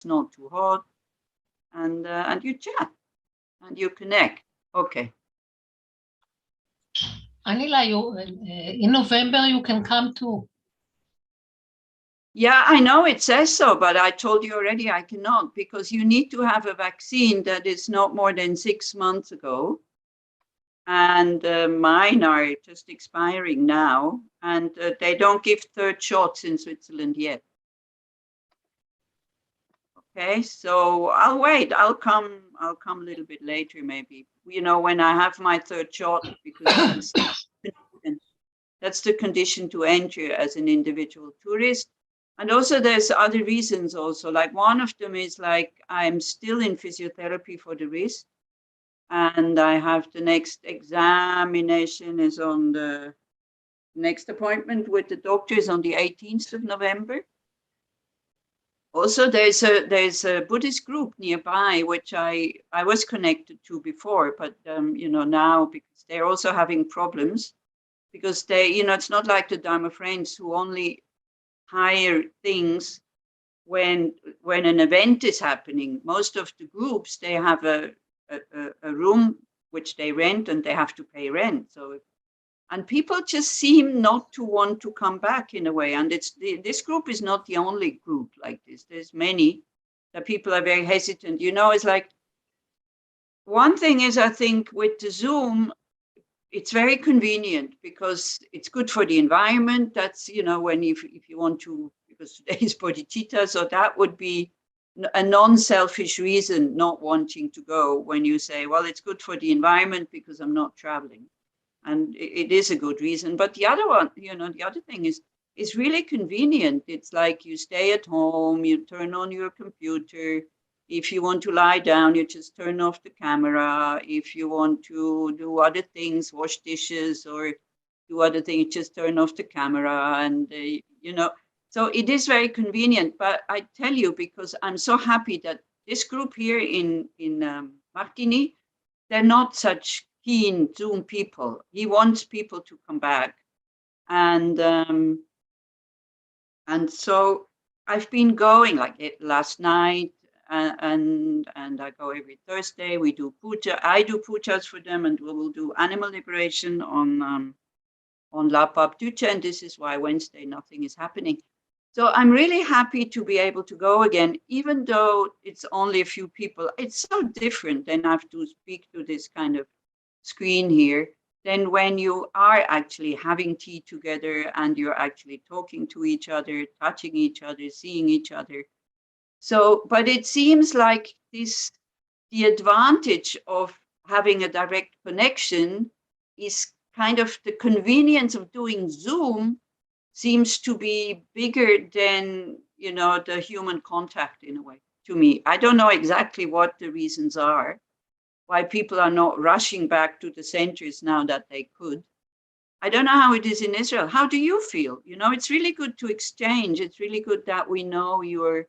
it's not too hot, and you chat and you connect. Okay. Anila, you in November you can come too. Yeah, I know it says so, but I told you already I cannot, because you need to have a vaccine that is not more than 6 months ago. And mine are just expiring now, and they don't give third shots in Switzerland yet. Okay, so I'll wait. I'll come a little bit later, maybe, you know, when I have my third shot, because that's the condition to enter as an individual tourist. And also there's other reasons also, like one of them is like, I'm still in physiotherapy for the wrist, and I have the next examination is on the next appointment with the doctor is on the 18th of November. Also, there's a Buddhist group nearby, which I was connected to before, but you know, now, because they're also having problems, because they, you know, it's not like the Dharma Friends who only hire things when an event is happening. Most of the groups, they have a room which they rent, and they have to pay rent. So, and people just seem not to want to come back in a way. And this group is not the only group like this. There's many that people are very hesitant. You know, it's like, one thing is, I think with the Zoom, it's very convenient because it's good for the environment. That's, you know, when if you want to, because today is Bodhichtta, so that would be a non-selfish reason not wanting to go, when you say, well, it's good for the environment because I'm not traveling. And it is a good reason. But the other one, you know, the other thing is, it's really convenient. It's like you stay at home, you turn on your computer. If you want to lie down, you just turn off the camera. If you want to do other things, wash dishes or do other things, just turn off the camera. And, you know, so it is very convenient. But I tell you, because I'm so happy that this group here in Martigny, they're not such keen Zoom people. He wants people to come back. And so I've been going like last night, and I go every Thursday. We do puja. I do pujas for them, and we will do animal liberation on La Bodhichtta, and this is why Wednesday nothing is happening. So I'm really happy to be able to go again, even though it's only a few people. It's so different than I have to speak to this kind of screen here than when you are actually having tea together and you're actually talking to each other, touching each other, seeing each other. So, but it seems like the advantage of having a direct connection is kind of the convenience of doing Zoom seems to be bigger than, you know, the human contact in a way, to me. I don't know exactly what the reasons are, why people are not rushing back to the centers now that they could. I don't know how it is in Israel. How do you feel? You know, it's really good to exchange. It's really good that we know your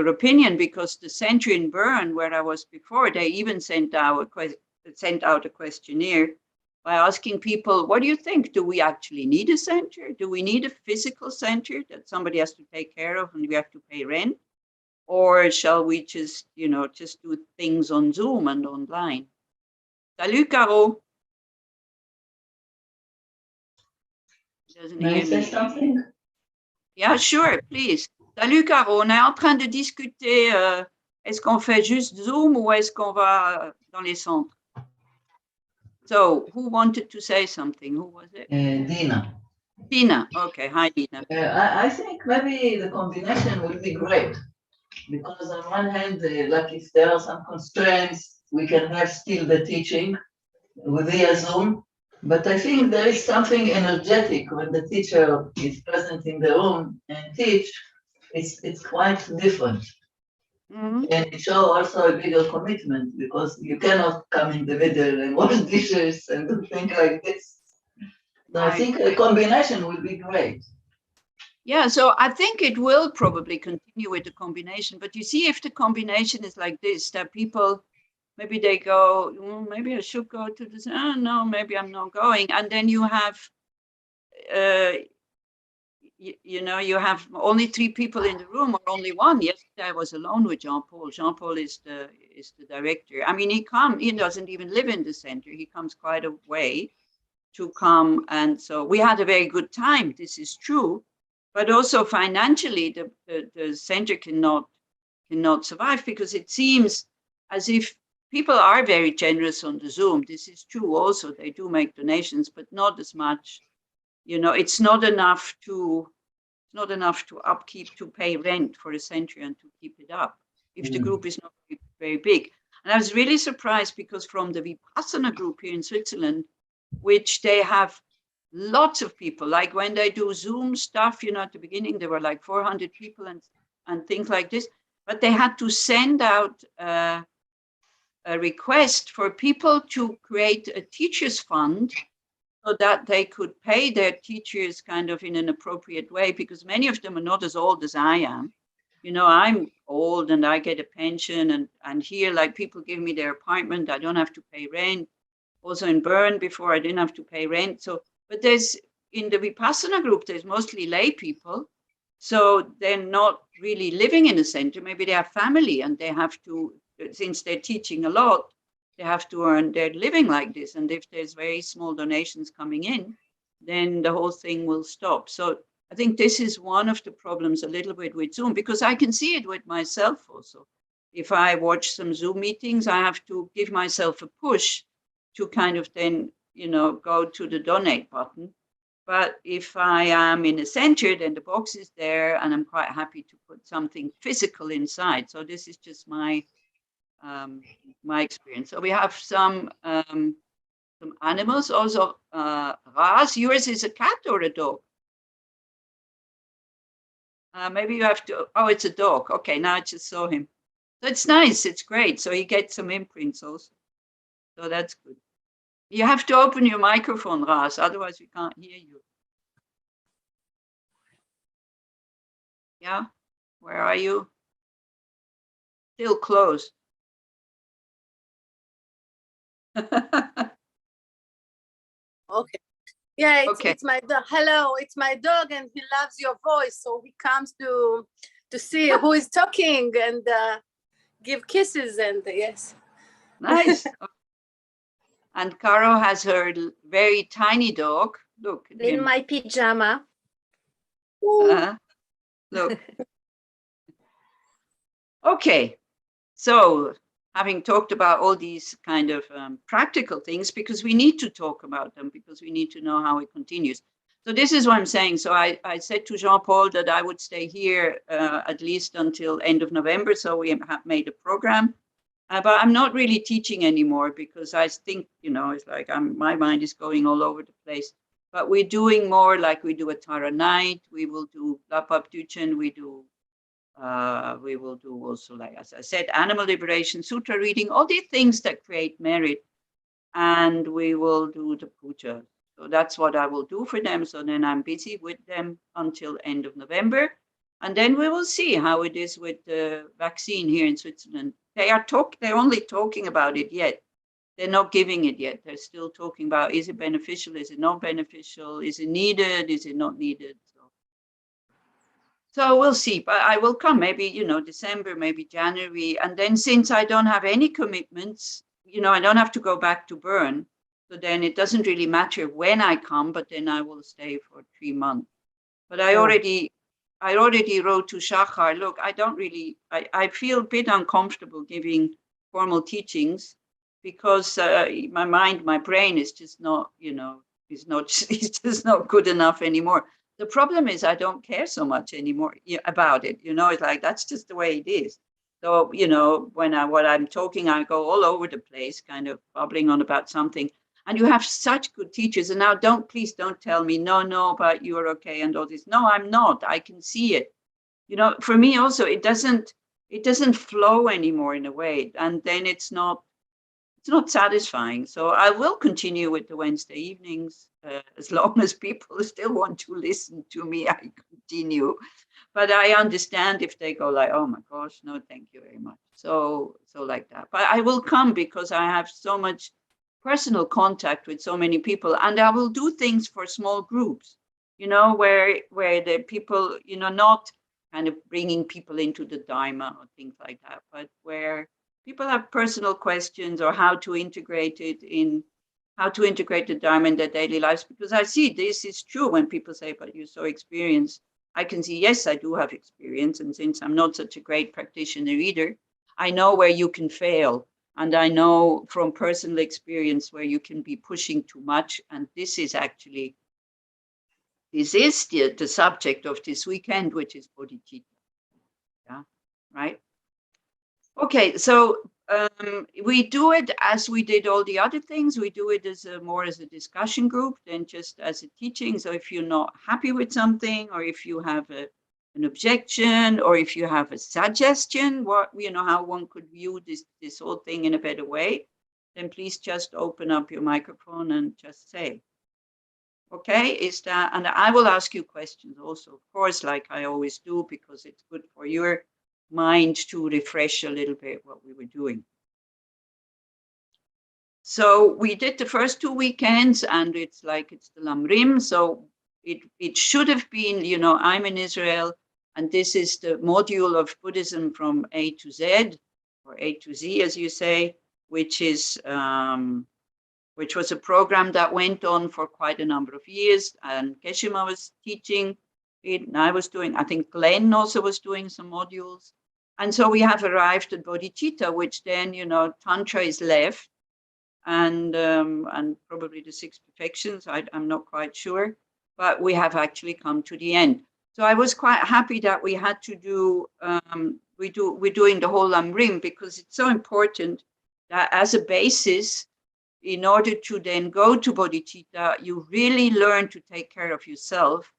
opinion, because the center in Bern, where I was before, they even sent out a questionnaire by asking people, what do you think? Do we actually need a center? Do we need a physical center that somebody has to take care of and we have to pay rent? Or shall we just, you know, just do things on Zoom and online? Salut, Caro. May I say something? Yeah, sure, please. Salut, Caro. On est en train de discuter, est-ce qu'on fait juste Zoom ou est-ce qu'on va dans les centres? So, who wanted to say something? Who was it? Dina. Dina. Okay, hi, Dina. I think maybe the combination will be great, because on one hand, like if there are some constraints, we can have still the teaching via Zoom. But I think there is something energetic when the teacher is present in the room and teach. It's quite different. Mm-hmm. And it shows also a bigger commitment, because you cannot come in the middle and wash dishes and do things like this. So I think a combination will be great. Yeah, so I think it will probably continue with the combination. But you see, if the combination is like this, that people, maybe they go, well, maybe I should go to this. Oh, no, maybe I'm not going. And then you have, you know, you have only 3 people in the room or only one. Yesterday I was alone with Jean-Paul. Jean-Paul is the director. I mean, he doesn't even live in the center. He comes quite a way to come. And so we had a very good time. This is true. But also financially, the center cannot survive, because it seems as if people are very generous on the Zoom. This is true also. They do make donations, but not as much. You know, it's not enough to upkeep, to pay rent for a center and to keep it up if the group is not very big. And I was really surprised, because from the Vipassana group here in Switzerland, which they have lots of people, like when they do Zoom stuff, you know, at the beginning, there were like 400 people and things like this, but they had to send out a request for people to create a teachers fund so that they could pay their teachers kind of in an appropriate way, because many of them are not as old as I am. You know, I'm old and I get a pension, and here, like, people give me their apartment. I don't have to pay rent. Also in Bern before, I didn't have to pay rent. So, but in the Vipassana group, there's mostly lay people. So they're not really living in a center. Maybe they have family and they have to, since they're teaching a lot, they have to earn their living like this. And if there's very small donations coming in, then the whole thing will stop. So I think this is one of the problems a little bit with Zoom, because I can see it with myself also. If I watch some Zoom meetings, I have to give myself a push to kind of then, you know, go to the donate button. But if I am in a center, then the box is there and I'm quite happy to put something physical inside. So this is just my experience. So we have some animals also. Ras, yours is a cat or a dog? Maybe you have to, oh, it's a dog. Okay, now I just saw him. So it's nice, it's great. So you get some imprints also. So that's good. You have to open your microphone, Ras, otherwise we can't hear you. Yeah, where are you? Still closed. Okay. Yeah, Okay. it's my dog. Hello, it's my dog, and he loves your voice, so he comes to see who is talking and give kisses, and yes. Nice. And Caro has her very tiny dog. Look. In my pajama. Look. Okay. So having talked about all these kind of practical things, because we need to talk about them, because we need to know how it continues. So this is what I'm saying. So I said to Jean-Paul that I would stay here at least until end of November. So we have made a program. But I'm not really teaching anymore, because I think, you know, it's like my mind is going all over the place. But we're doing more, like we do a Tara night. We will do Lapap Duchen. We will do also, like, as I said, animal liberation, sutra reading, all these things that create merit. And we will do the puja. So that's what I will do for them. So then I'm busy with them until end of November. And then we will see how it is with the vaccine here in Switzerland. They're only talking about it yet. They're not giving it yet. They're still talking about, is it beneficial? Is it not beneficial? Is it needed? Is it not needed? So we'll see, but I will come maybe, you know, December, maybe January. And then since I don't have any commitments, you know, I don't have to go back to Bern. So then it doesn't really matter when I come, but then I will stay for 3 months. But I already wrote to Shachar, look, I feel a bit uncomfortable giving formal teachings, because my brain is just not, you know, it's just not good enough anymore. The problem is I don't care so much anymore about it. You know, it's like, that's just the way it is. So, you know, what I'm talking, I go all over the place, kind of babbling on about something. And you have such good teachers. And now please don't tell me, no, but you're okay and all this. No, I'm not. I can see it. You know, for me also, it doesn't flow anymore in a way. And then it's not satisfying. So I will continue with the Wednesday evenings as long as people still want to listen to me. I continue, but I understand if they go like, "Oh my gosh, no, thank you very much." So like that. But I will come because I have so much personal contact with so many people, and I will do things for small groups. you know, where the people, you know, not kind of bringing people into the Dharma or things like that, but where people have personal questions or how to integrate the Dharma in their daily lives. Because I see this is true when people say, but you're so experienced. I can see, yes, I do have experience. And since I'm not such a great practitioner either, I know where you can fail. And I know from personal experience where you can be pushing too much. And this is actually, this is the subject of this weekend, which is Bodhichtta. Yeah, right? Okay, so we do it as we did all the other things. We do it as more as a discussion group than just as a teaching. So if you're not happy with something, or if you have an objection, or if you have a suggestion, what, you know, how one could view this whole thing in a better way, then please just open up your microphone and just say. Okay, is that, and I will ask you questions also, of course, like I always do, because it's good for your mind to refresh a little bit what we were doing. So we did the first 2 weekends, and it's like it's the Lam Rim. So it should have been, you know, I'm in Israel, and this is the module of Buddhism from A to Z, or A to Z, as you say, which is which was a program that went on for quite a number of years. And Keshima was teaching it, and I was doing, I think Glenn also was doing some modules. And so we have arrived at Bodhichtta, which then, you know, Tantra is left, and probably the 6 perfections, I'm not quite sure, but we have actually come to the end. So I was quite happy that we had to do, we're doing the whole Lam Rim, because it's so important that as a basis, in order to then go to Bodhichtta, you really learn to take care of yourself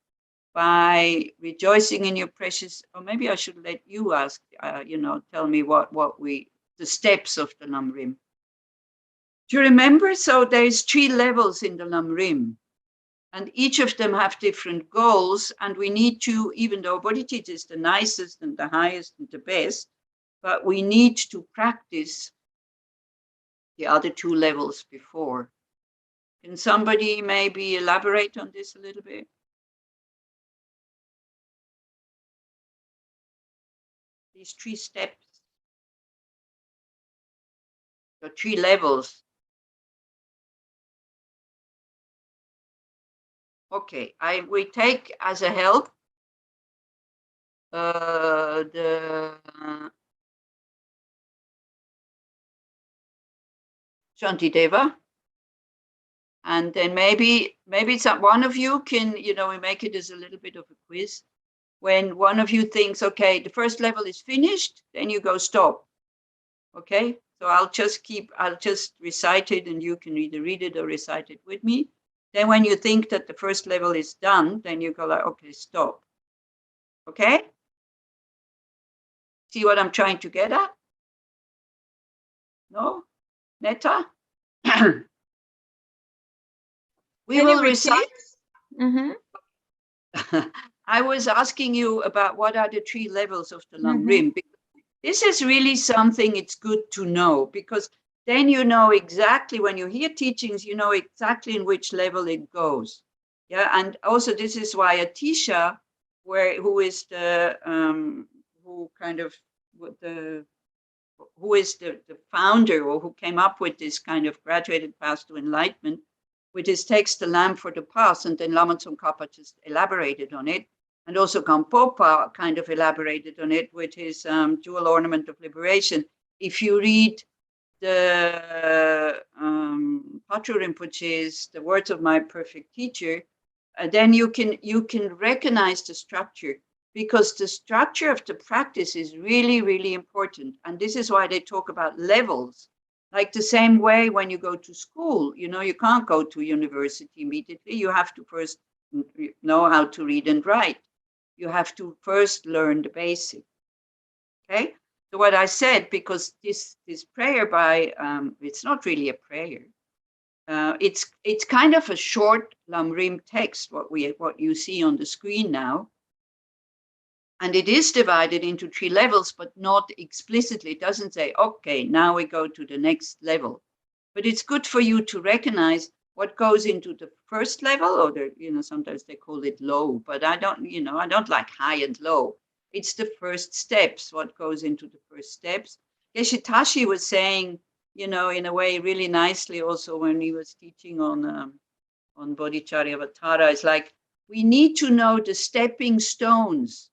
by rejoicing in your precious, or maybe I should let you ask, you know, tell me the steps of the Lam Rim. Do you remember? So there's 3 levels in the Lam Rim, and each of them have different goals, and we need to, even though Bodhichtta is the nicest and the highest and the best, but we need to practice the other 2 levels before. Can somebody maybe elaborate on this a little bit? These 3 steps, the 3 levels. Okay, we take as a help the Shantideva. And then maybe one of you can, you know, we make it as a little bit of a quiz. When one of you thinks, okay, the first level is finished, then you go stop. Okay, so I'll just recite it, and you can either read it or recite it with me. Then when you think that the first level is done, then you go like, okay, stop. Okay? See what I'm trying to get at? No? Netta? We will recite. Mm-hmm. I was asking you about what are the 3 levels of the Lam Rim. This is really something it's good to know, because then you know exactly, when you hear teachings, you know exactly in which level it goes. Yeah, and also this is why Atisha, who is the founder, or who came up with this kind of graduated path to enlightenment, with his text, The Lamp for the Path, and then Lama Tsongkhapa just elaborated on it. And also Gampopa kind of elaborated on it with his Jewel Ornament of Liberation. If you read the Patrul Rinpoche's The Words of My Perfect Teacher, then you can recognize the structure, because the structure of the practice is really, really important. And this is why they talk about levels. Like the same way when you go to school, you know, you can't go to university immediately. You have to first know how to read and write. You have to first learn the basic. Okay. So what I said, because this prayer by, it's not really a prayer. It's kind of a short Lam Rim text, what you see on the screen now. And it is divided into 3 levels, but not explicitly. It doesn't say, okay, now we go to the next level. But it's good for you to recognize what goes into the first level, or sometimes they call it low, but I don't like high and low. It's the first steps, what goes into the first steps. Geshe Tashi was saying, in a way really nicely also when he was teaching on Bodhicharyavatara, it's like, we need to know the stepping stones,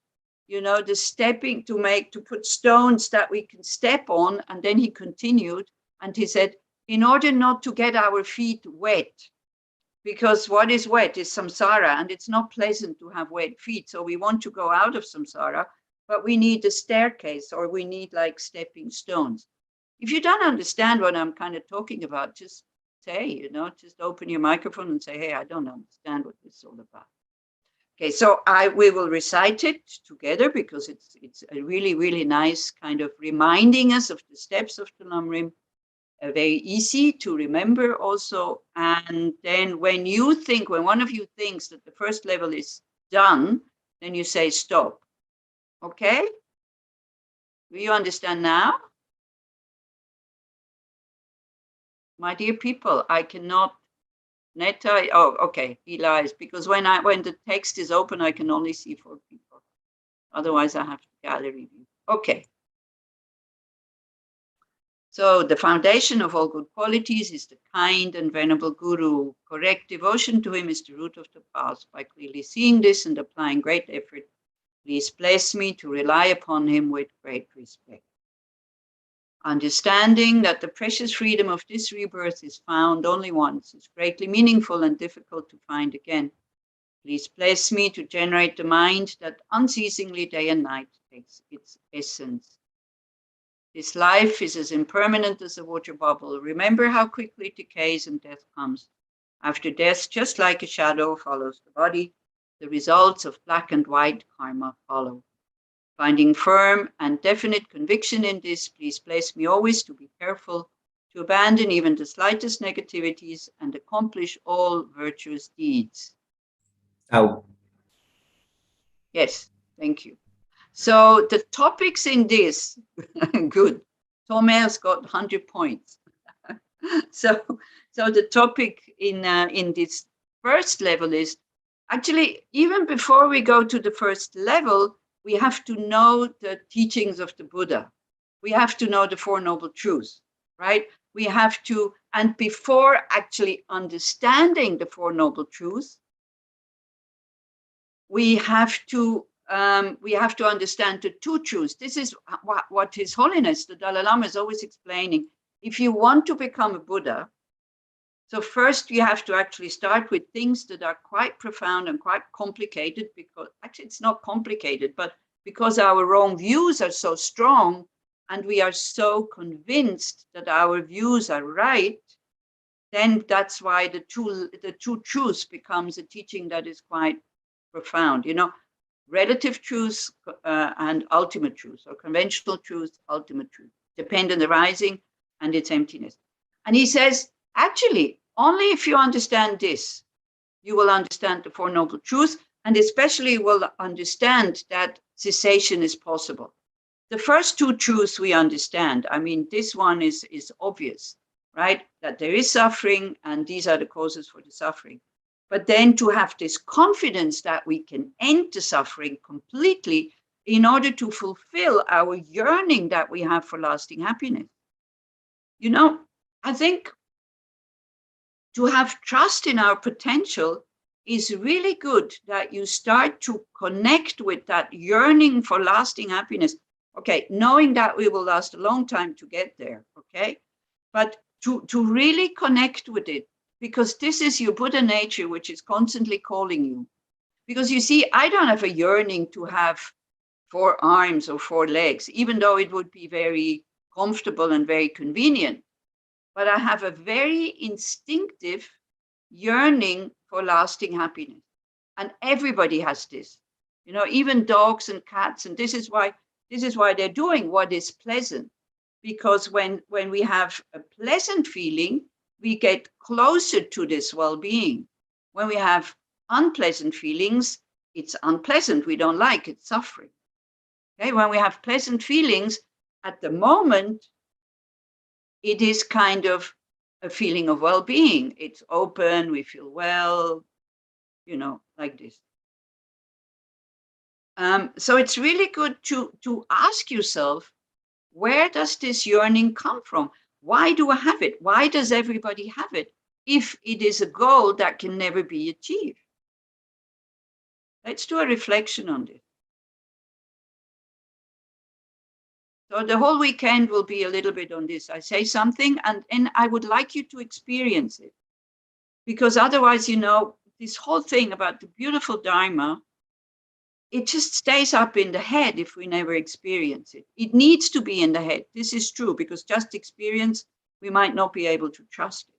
the stepping to put stones that we can step on. And then he continued and he said, in order not to get our feet wet, because what is wet is samsara, and it's not pleasant to have wet feet. So we want to go out of samsara, but we need a staircase, or we need like stepping stones. If you don't understand what I'm kind of talking about, just say, just open your microphone and say, hey, I don't understand what this is all about. Okay, so we will recite it together, because it's a really, really nice kind of reminding us of the steps of the Lam Rim. Very easy to remember also. And then when one of you thinks that the first level is done, then you say stop. Okay? Do you understand now? My dear people, I cannot, Netta, oh, okay, he lies, because when the text is open, I can only see 4 people. Otherwise, I have to gallery view. Okay. So the foundation of all good qualities is the kind and venerable Guru. Correct devotion to him is the root of the path. By clearly seeing this and applying great effort, please bless me to rely upon him with great respect. Understanding that the precious freedom of this rebirth is found only once is greatly meaningful and difficult to find again. Please bless me to generate the mind that unceasingly day and night takes its essence. This life is as impermanent as a water bubble. Remember how quickly it decays and death comes. After death, just like a shadow follows the body, the results of black and white karma follow. Finding firm and definite conviction in this, please bless me always to be careful, to abandon even the slightest negativities and accomplish all virtuous deeds. Oh. Yes, thank you. So the topics in this, good. Thomas got 100 points. So the topic in this first level is, actually, even before we go to the first level, we have to know the teachings of the Buddha. We have to know the Four Noble Truths, right? We have to, and before actually understanding the Four Noble Truths, we have to understand the two truths. This is what His Holiness, the Dalai Lama, is always explaining. If you want to become a Buddha, so first you have to actually start with things that are quite profound and quite complicated, because actually it's not complicated, but because our wrong views are so strong and we are so convinced that our views are right, then that's why the two truths becomes a teaching that is quite profound. Relative truths and ultimate truth, or conventional truth, ultimate truth, dependent arising and its emptiness. And he says, actually, only if you understand this, you will understand the Four Noble Truths, and especially will understand that cessation is possible. The first two truths we understand. I mean, this one is obvious, right? That there is suffering, and these are the causes for the suffering. But then to have this confidence that we can end the suffering completely in order to fulfill our yearning that we have for lasting happiness. I think to have trust in our potential is really good, that you start to connect with that yearning for lasting happiness. Okay, knowing that we will last a long time to get there, okay? But to really connect with it, because this is your Buddha nature, which is constantly calling you. Because you see, I don't have a yearning to have 4 arms or 4 legs, even though it would be very comfortable and very convenient. But I have a very instinctive yearning for lasting happiness. And everybody has this, even dogs and cats. And this is why they're doing what is pleasant. Because when we have a pleasant feeling, we get closer to this well-being. When we have unpleasant feelings, it's unpleasant. We don't like it, it's suffering. Okay? When we have pleasant feelings, at the moment, it is kind of a feeling of well-being. It's open, we feel well, like this. So it's really good to ask yourself, where does this yearning come from? Why do I have it? Why does everybody have it? If it is a goal that can never be achieved. Let's do a reflection on this. So the whole weekend will be a little bit on this. I say something and I would like you to experience it. Because otherwise, this whole thing about the beautiful Dharma, it just stays up in the head if we never experience it. It needs to be in the head. This is true, because just experience, we might not be able to trust it.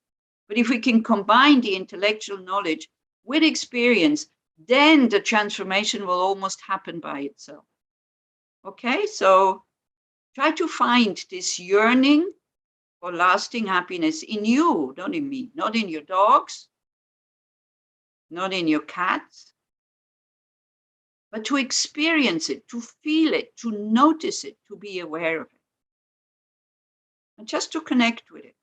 But if we can combine the intellectual knowledge with experience, then the transformation will almost happen by itself. Okay, so try to find this yearning for lasting happiness in you, not in me, not in your dogs, not in your cats, but to experience it, to feel it, to notice it, to be aware of it, and just to connect with it.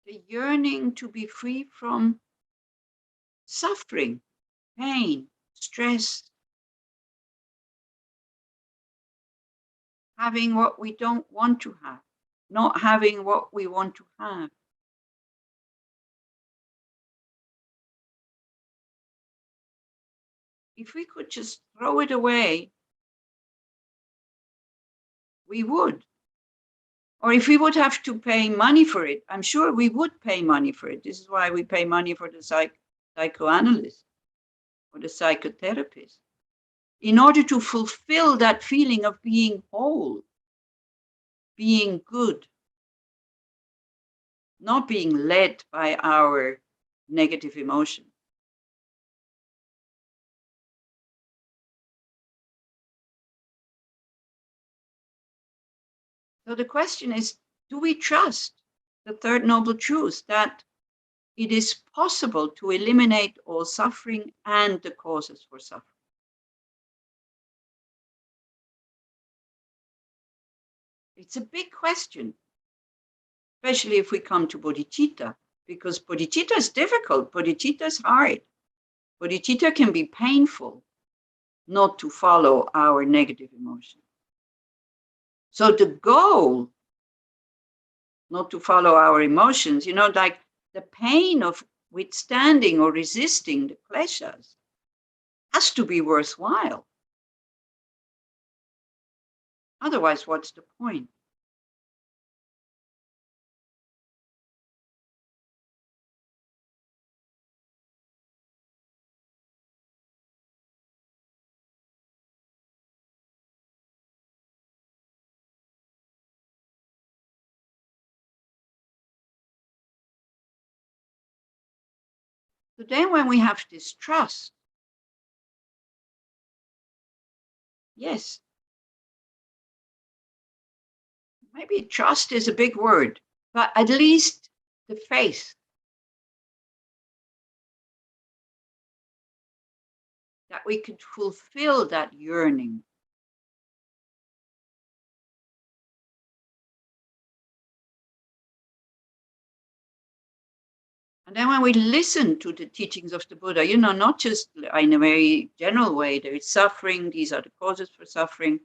The yearning to be free from suffering, pain, stress, having what we don't want to have, not having what we want to have. If we could just throw it away, we would. Or if we would have to pay money for it, I'm sure we would pay money for it. This is why we pay money for the psychoanalyst or the psychotherapist, in order to fulfill that feeling of being whole, being good, not being led by our negative emotion. So the question is, do we trust the third noble truth, that it is possible to eliminate all suffering and the causes for suffering? It's a big question, especially if we come to Bodhichtta, because Bodhichtta is difficult, Bodhichtta is hard. Bodhichtta can be painful not to follow our negative emotion. So the goal, not to follow our emotions, like the pain of withstanding or resisting the kleshas, has to be worthwhile. Otherwise, what's the point? So then when we have this trust, yes, maybe trust is a big word, but at least the faith that we could fulfill that yearning. And then when we listen to the teachings of the Buddha, not just in a very general way, there is suffering, these are the causes for suffering,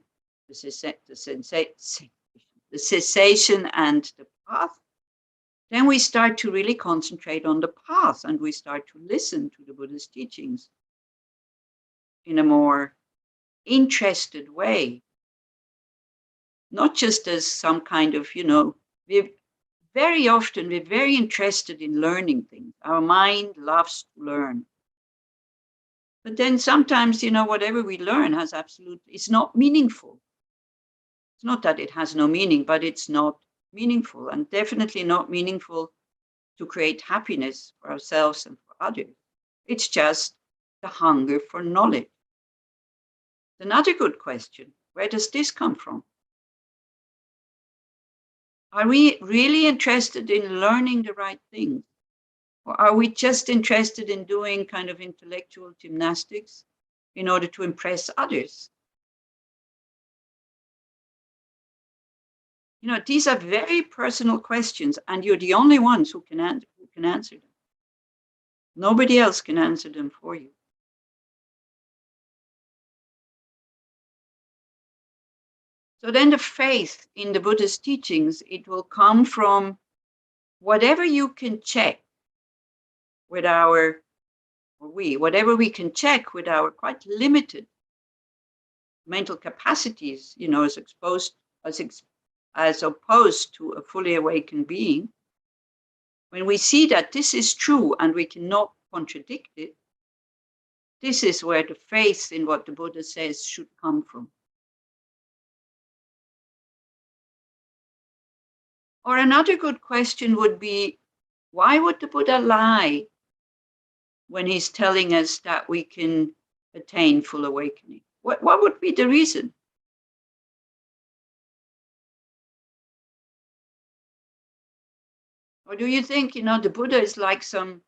the cessation and the path, then we start to really concentrate on the path, and we start to listen to the Buddha's teachings in a more interested way. Not just as some kind of, very often we're very interested in learning things. Our mind loves to learn. But then sometimes, whatever we learn it's not meaningful. It's not that it has no meaning, but it's not meaningful, and definitely not meaningful to create happiness for ourselves and for others. It's just the hunger for knowledge. Another good question, where does this come from? Are we really interested in learning the right things? Or are we just interested in doing kind of intellectual gymnastics in order to impress others? You know, these are very personal questions, and you're the only ones who can answer them. Nobody else can answer them for you. So then the faith in the Buddha's teachings, it will come from whatever you can check with whatever we can check with our quite limited mental capacities, you know, as opposed to a fully awakened being. When we see that this is true and we cannot contradict it, this is where the faith in what the Buddha says should come from. Or another good question would be, why would the Buddha lie when he's telling us that we can attain full awakening? What would be the reason? Or do you think, you know, the Buddha is like some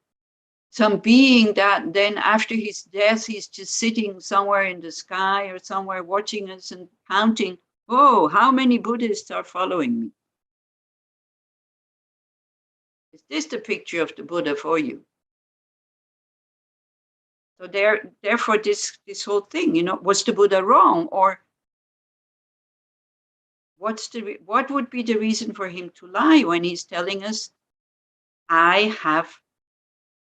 being that then after his death, he's just sitting somewhere in the sky or somewhere watching us and counting, oh, how many Buddhists are following me? Is this the picture of the Buddha for you? So therefore, this whole thing, you know, was the Buddha wrong? Or what would be the reason for him to lie when he's telling us, I have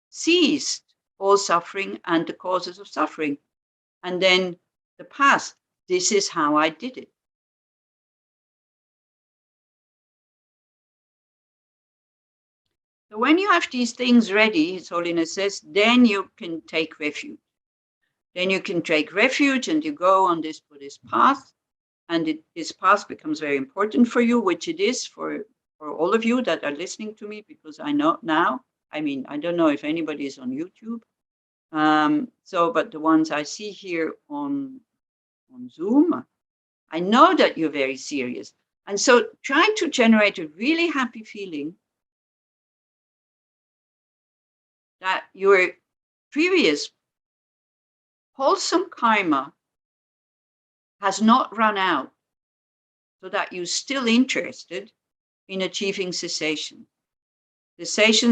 ceased all suffering and the causes of suffering? And then the past, this is how I did it. So when you have these things ready, His Holiness says, then you can take refuge. Then you can take refuge and you go on this Buddhist path. And this path becomes very important for you, which it is for all of you that are listening to me, because I know now, I mean, I don't know if anybody is on YouTube. But the ones I see here on Zoom, I know that you're very serious. And so try to generate a really happy feeling that your previous wholesome karma has not run out, so that you're still interested in achieving cessations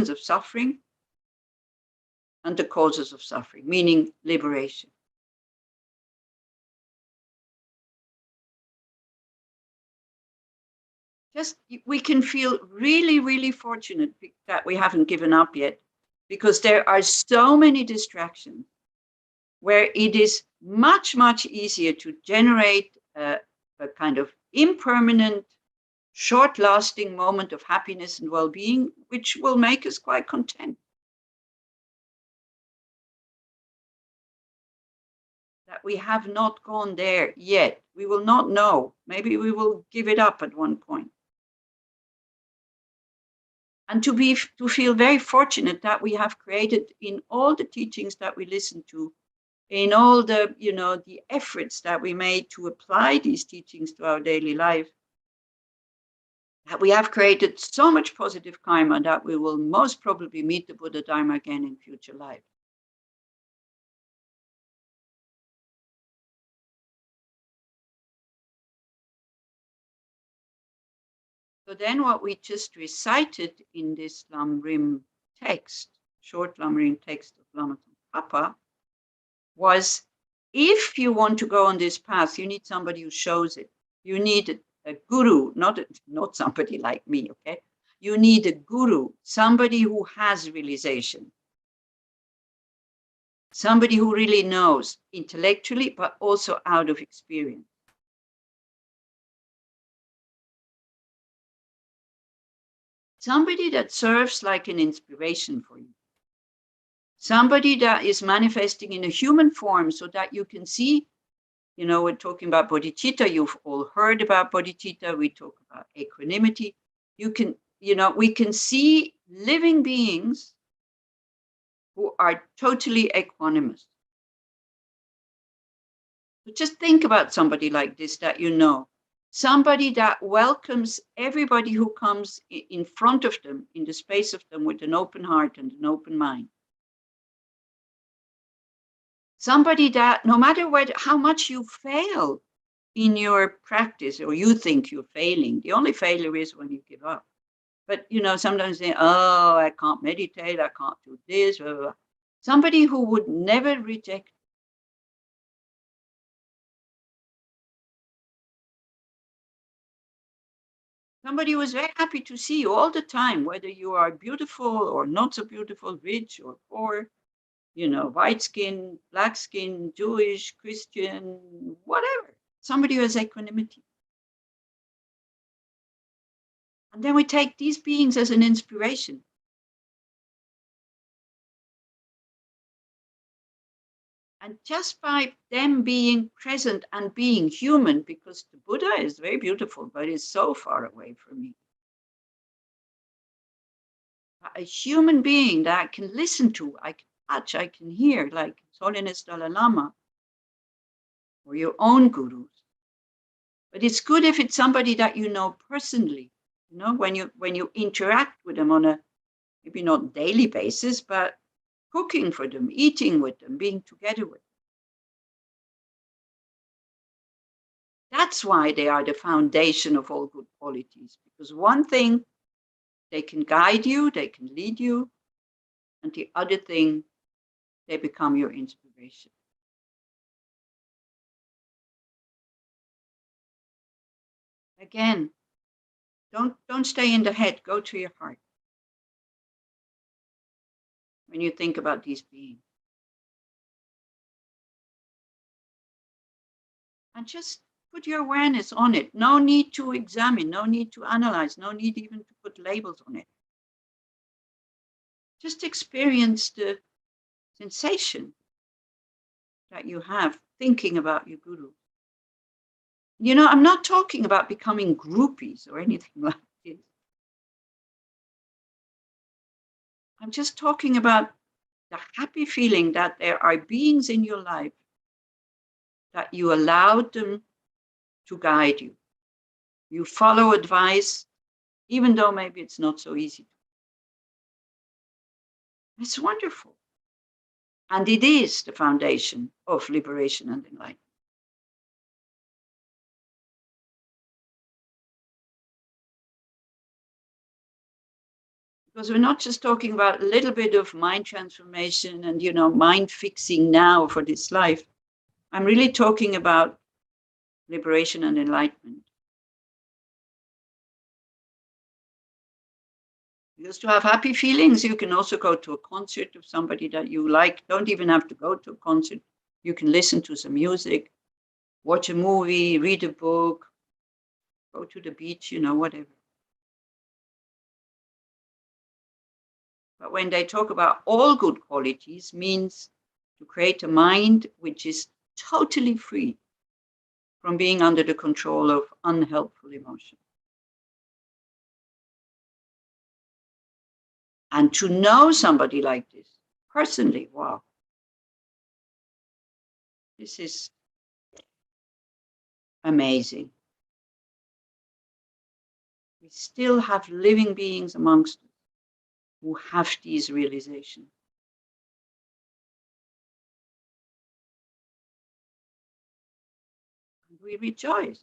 of suffering and the causes of suffering, meaning liberation. Just, we can feel really, really fortunate that we haven't given up yet, because there are so many distractions where it is much, much easier to generate a kind of impermanent, short-lasting moment of happiness and well-being, which will make us quite content. That we have not gone there yet. We will not know. Maybe we will give it up at one point. And to feel very fortunate that we have created in all the teachings that we listen to, in all the, you know, the efforts that we made to apply these teachings to our daily life, that we have created so much positive karma that we will most probably meet the Buddha Dharma again in future life. So then what we just recited in this Lam Rim text, short Lam Rim text of Lama Tsongkhapa, was, if you want to go on this path, you need somebody who shows it. You need a guru, not somebody like me, okay? You need a guru, somebody who has realization. Somebody who really knows intellectually, but also out of experience. Somebody that serves like an inspiration for you. Somebody that is manifesting in a human form so that you can see, you know, we're talking about Bodhichtta. You've all heard about Bodhichtta. We talk about equanimity. You can, you know, we can see living beings who are totally equanimous. So just think about somebody like this that you know. somebody that welcomes everybody who comes in front of them, in the space of them, with an open heart and an open mind. Somebody that, no matter how much you fail in your practice, or you think you're failing, the only failure is when you give up. But, you know, sometimes they, oh, I can't meditate, I can't do this, blah, blah, blah. Somebody who would never reject. Somebody who is very happy to see you all the time, whether you are beautiful or not so beautiful, rich or poor, you know, white skin, black skin, Jewish, Christian, whatever. Somebody who has equanimity. And then we take these beings as an inspiration. And just by them being present and being human, because the Buddha is very beautiful, but is so far away from me. A human being that I can listen to, I can touch, I can hear, like His Holiness Dalai Lama, or your own gurus. But it's good if it's somebody that you know personally, you know, when you interact with them on a, maybe not daily basis, but cooking for them, eating with them, being together with them. That's why they are the foundation of all good qualities. Because one thing, they can guide you, they can lead you. And the other thing, they become your inspiration. Again, don't stay in the head, go to your heart. When you think about these beings. And just put your awareness on it. No need to examine, no need to analyze, no need even to put labels on it. Just experience the sensation that you have thinking about your guru. You know, I'm not talking about becoming groupies or anything like this. I'm just talking about the happy feeling that there are beings in your life that you allowed them to guide you. You follow advice, even though maybe it's not so easy. It's wonderful. And it is the foundation of liberation and enlightenment. Because we're not just talking about a little bit of mind transformation and, you know, mind fixing now for this life. I'm really talking about liberation and enlightenment. Because to have happy feelings, you can also go to a concert of somebody that you like. Don't even have to go to a concert. You can listen to some music, watch a movie, read a book, go to the beach, you know, whatever. But when they talk about all good qualities, means to create a mind which is totally free from being under the control of unhelpful emotion. And to know somebody like this personally, wow. This is amazing. We still have living beings amongst us who have these realizations. And we rejoice.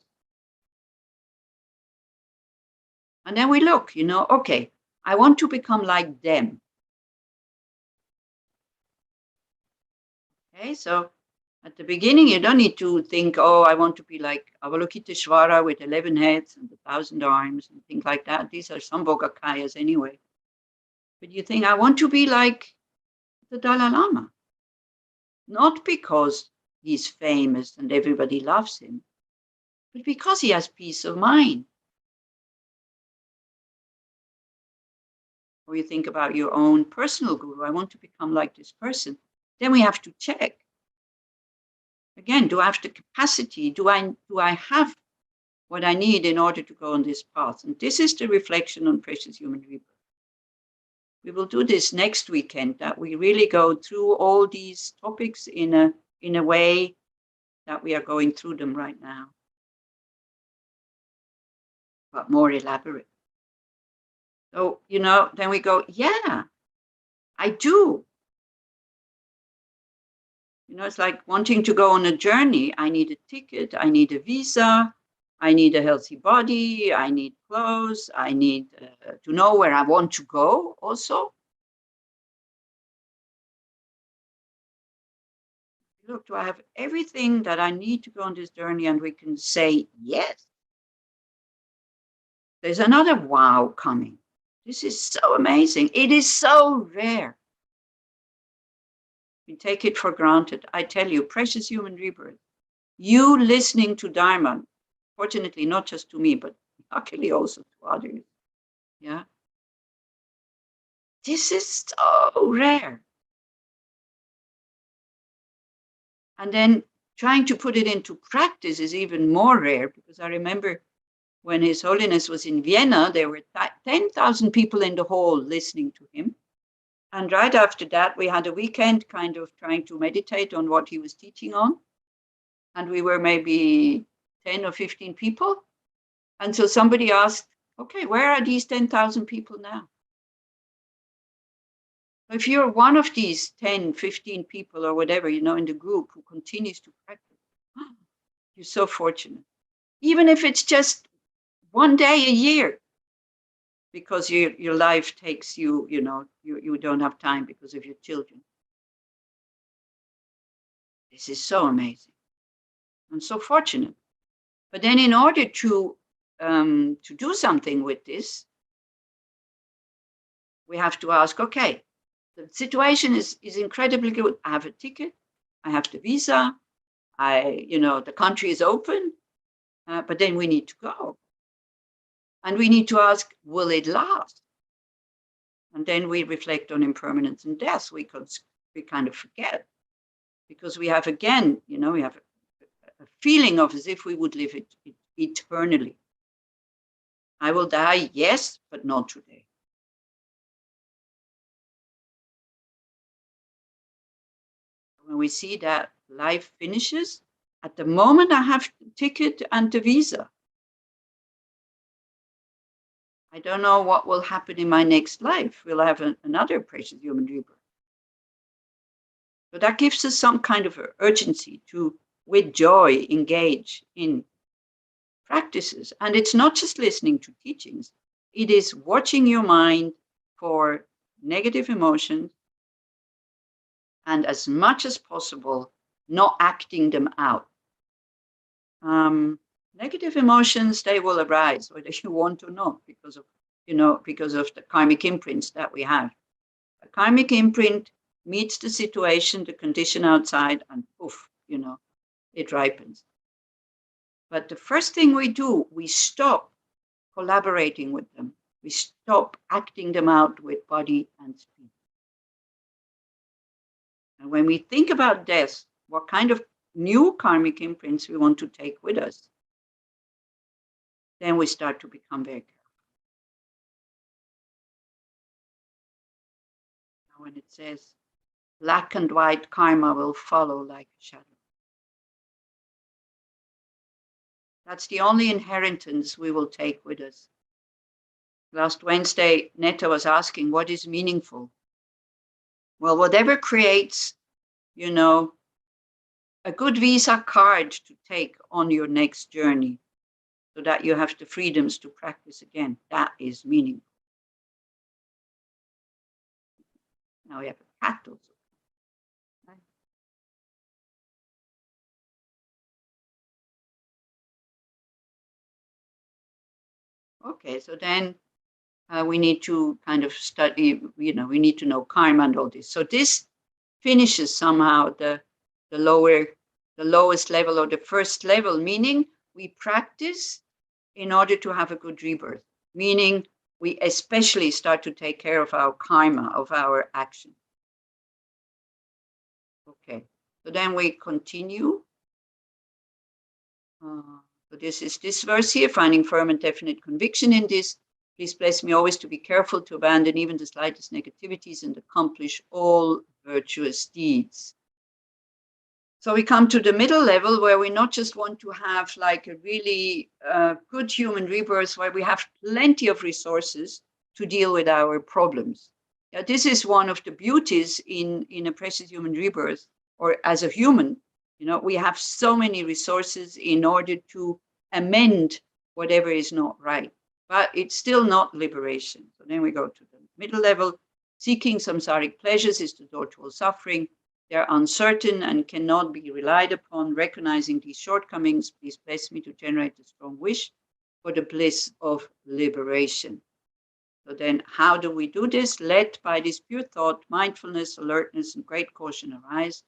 And then we look, you know, okay, I want to become like them. Okay, so at the beginning, you don't need to think, oh, I want to be like Avalokiteshvara with 11 heads and 1,000 arms and things like that. These are Sambhogakayas anyway. But you think, I want to be like the Dalai Lama. Not because he's famous and everybody loves him, but because he has peace of mind. Or you think about your own personal guru. I want to become like this person. Then we have to check. Again, do I have the capacity? Do I have what I need in order to go on this path? And this is the reflection on Precious Human Rebirth. We will do this next weekend, that we really go through all these topics in a way that we are going through them right now. but more elaborate. So, you know, then we go, yeah, I do. You know, it's like wanting to go on a journey. I need a ticket, I need a visa, I need a healthy body, I need clothes, I need to know where I want to go also. Look, do I have everything that I need to go on this journey? And we can say yes. There's another wow coming. This is so amazing. It is so rare. We take it for granted. I tell you, precious human rebirth, you listening to Dharma, fortunately, not just to me, but luckily also to others. Yeah. This is so rare. And then trying to put it into practice is even more rare, because I remember when His Holiness was in Vienna, there were 10,000 people in the hall listening to him. And right after that, we had a weekend kind of trying to meditate on what he was teaching on. And we were maybe 10 or 15 people. And so somebody asked, okay, where are these 10,000 people now? If you're one of these 10, 15 people or whatever, you know, in the group who continues to practice, you're so fortunate. Even if it's just one day a year, because your life takes you, you know, you don't have time because of your children. This is so amazing and so fortunate. But then in order to do something with this, we have to ask, okay, the situation is incredibly good. I have a ticket, I have the visa, you know, the country is open, but then we need to go. And we need to ask, will it last? And then we reflect on impermanence and death. We kind of forget, because we have, again, you know, we have a feeling of as if we would live it eternally. I will die, yes, but not today. When we see that life finishes, at the moment I have the ticket and the visa. I don't know what will happen in my next life. We'll have another precious human rebirth. So that gives us some kind of urgency to, with joy, engage in practices. And it's not just listening to teachings. It is watching your mind for negative emotions, and as much as possible, not acting them out. Negative emotions, they will arise, whether you want or not, because of, you know, because of the karmic imprints that we have. A karmic imprint meets the situation, the condition outside, and poof, you know, it ripens. But the first thing we do, we stop collaborating with them. We stop acting them out with body and speech. And when we think about death, what kind of new karmic imprints we want to take with us, then we start to become very careful. Now, when it says black and white karma will follow like a shadow, that's the only inheritance we will take with us. Last Wednesday, Netta was asking, what is meaningful? Well, whatever creates, you know, a good visa card to take on your next journey, so that you have the freedoms to practice again, that is meaningful. Now we have a cat also. Okay, so then we need to kind of study, you know, we need to know karma and all this. So this finishes somehow the lowest level, or the first level, meaning we practice in order to have a good rebirth, meaning we especially start to take care of our karma, of our action. Okay, so then we continue. So this is this verse here, finding firm and definite conviction in this. Please bless me always to be careful to abandon even the slightest negativities and accomplish all virtuous deeds. So we come to the middle level where we not just want to have like a really good human rebirth where we have plenty of resources to deal with our problems. Yeah, this is one of the beauties in a precious human rebirth, or as a human, you know, we have so many resources in order to amend whatever is not right, but it's still not liberation. So then we go to the middle level. Seeking samsaric pleasures is the door to all suffering. They're uncertain and cannot be relied upon. Recognizing these shortcomings, please bless me to generate a strong wish for the bliss of liberation. So then how do we do this? Led by this pure thought, mindfulness, alertness, and great caution arise.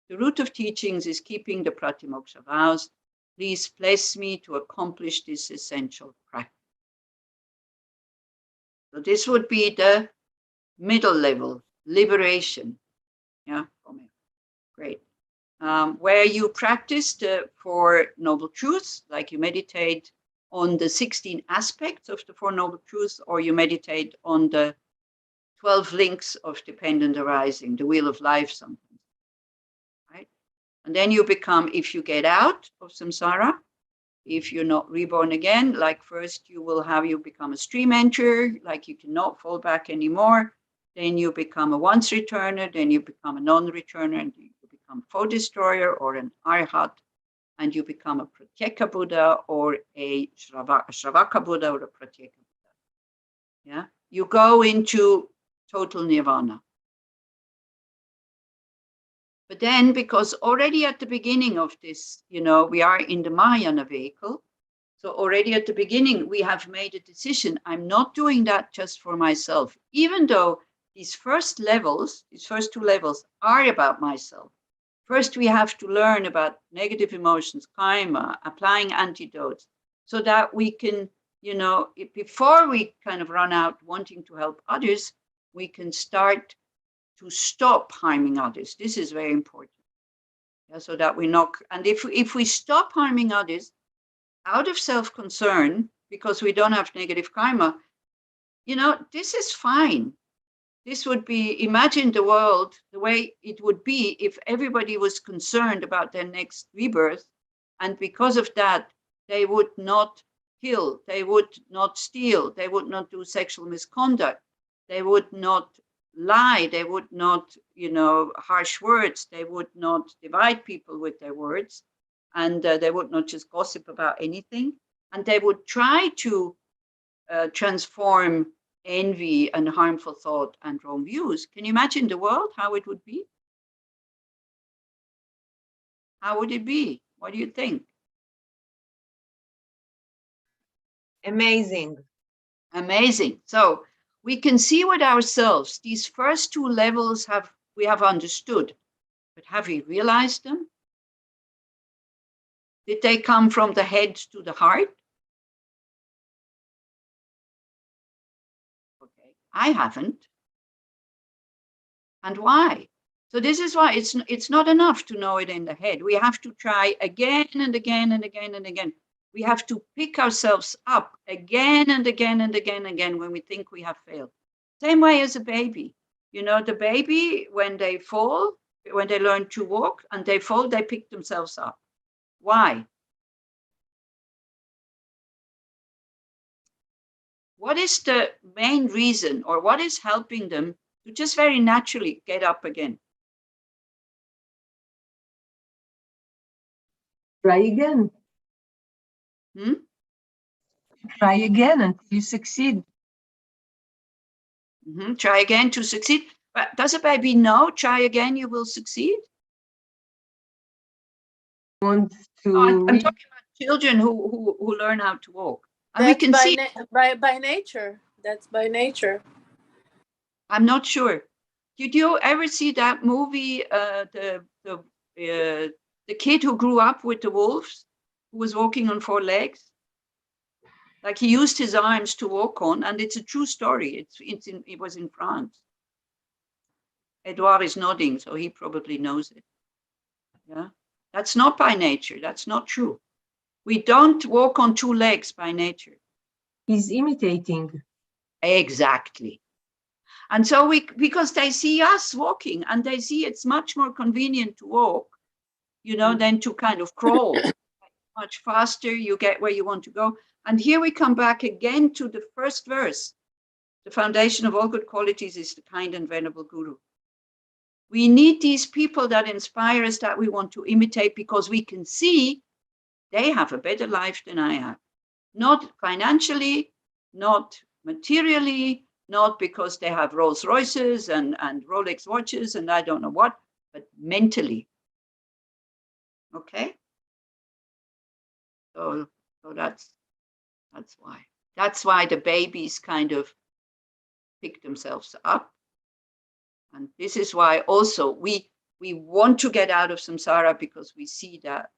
The root of teachings is keeping the pratimoksha vows. Please bless me to accomplish this essential practice. So this would be the middle level, liberation. Yeah, great. Where you practice the Four Noble Truths, like you meditate on the 16 aspects of the Four Noble Truths, or you meditate on the 12 links of dependent arising, the wheel of life sometimes, right? And then you become, if you get out of samsara, if you're not reborn again, like first you become a stream enterer, like you cannot fall back anymore. Then you become a once returner, then you become a non-returner, and you become a foe destroyer or an arhat, and you become a pratyeka Buddha or a Shravaka Buddha or a pratyeka Buddha. Yeah, you go into total nirvana. But then, because already at the beginning of this, you know, we are in the Mahayana vehicle. So already at the beginning, we have made a decision. I'm not doing that just for myself, even though these first two levels are about myself. First, we have to learn about negative emotions, karma, applying antidotes, so that we can, you know, before we kind of run out wanting to help others, we can start to stop harming others. This is very important. Yeah, so that we not, and if we stop harming others out of self-concern, because we don't have negative karma, you know, this is fine. This would be, imagine the world, the way it would be if everybody was concerned about their next rebirth. And because of that, they would not kill, they would not steal, they would not do sexual misconduct, they would not lie, they would not, you know, harsh words, they would not divide people with their words, and they would not just gossip about anything. And they would try to transform envy and harmful thought and wrong views. Can you imagine the world, how it would be? How would it be? What do you think? Amazing. Amazing. So we can see with ourselves, these first two levels we have understood, but have we realized them? Did they come from the head to the heart? Okay, I haven't. And why? So this is why it's not enough to know it in the head. We have to try again and again and again and again. We have to pick ourselves up again and again and again and again when we think we have failed. Same way as a baby. You know, the baby, when they fall, when they learn to walk and they fall, they pick themselves up. Why? What is the main reason, or what is helping them to just very naturally get up again? Try again. Try again until you succeed. Try again to succeed. But does a baby know, try again, you will succeed? Want to I'm talking about children who learn how to walk. And That's we can see by nature. That's by nature. I'm not sure. Did you ever see that movie, the kid who grew up with the wolves, who was walking on 4 legs? Like he used his arms to walk on, and it's a true story. It was in France. Edouard is nodding, so he probably knows it. Yeah, that's not by nature. That's not true. We don't walk on 2 legs by nature. He's imitating. Exactly. And so because they see us walking and they see it's much more convenient to walk, than to kind of crawl. Much faster, you get where you want to go. And here we come back again to the first verse. The foundation of all good qualities is the kind and venerable guru. We need these people that inspire us, that we want to imitate, because we can see they have a better life than I have. Not financially, not materially, not because they have Rolls Royces and Rolex watches and I don't know what, but mentally. Okay? So that's why. That's why the babies kind of pick themselves up. And this is why also we want to get out of samsara, because we see that,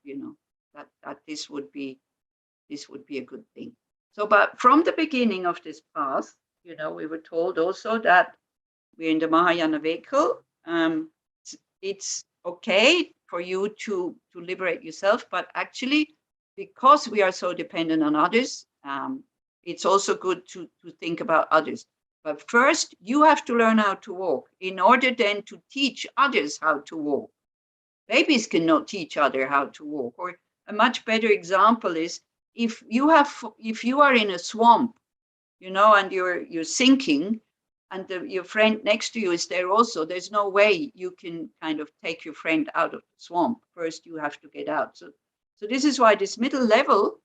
that this would be a good thing. So, but from the beginning of this path, we were told also that we're in the Mahayana vehicle. It's okay for you to liberate yourself, but actually, because we are so dependent on others, it's also good to think about others. But first, you have to learn how to walk in order then to teach others how to walk. Babies cannot teach others how to walk. Or a much better example is if you are in a swamp, and you're sinking, and your friend next to you is there also, there's no way you can kind of take your friend out of the swamp. First, you have to get out. So this is why this middle level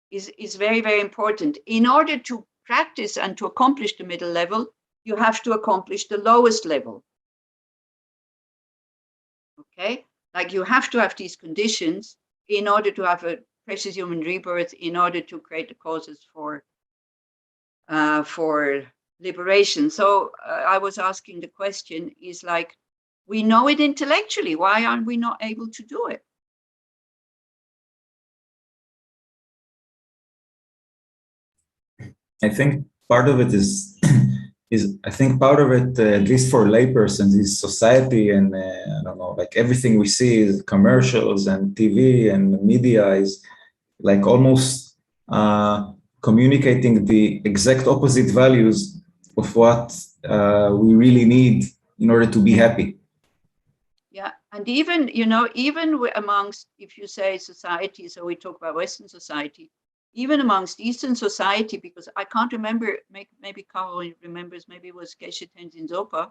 is very, very important. In order to practice and to accomplish the middle level, you have to accomplish the lowest level. Okay? Like you have to have these conditions in order to have a precious human rebirth, in order to create the causes for liberation. So I was asking the question is like, we know it intellectually. Why aren't we not able to do it? I think part of it is I think part of it, at least for laypersons, is society and I don't know, like everything we see is commercials and TV and media is like almost communicating the exact opposite values of what we really need in order to be happy. Yeah, and even amongst, if you say society, so we talk about Western society, even amongst Eastern society, because I can't remember, maybe Carol remembers, maybe it was Geshe Tenzin Zopa,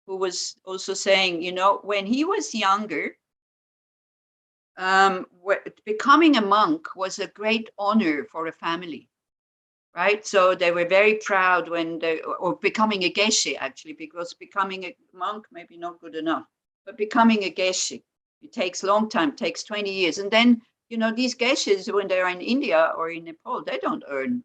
who was also saying, when he was younger, becoming a monk was a great honor for a family, right? So they were very proud or becoming a geshe, actually, because becoming a monk maybe not good enough, but becoming a geshe, it takes a long time, takes 20 years. And then, these geshes, when they're in India or in Nepal, they don't earn,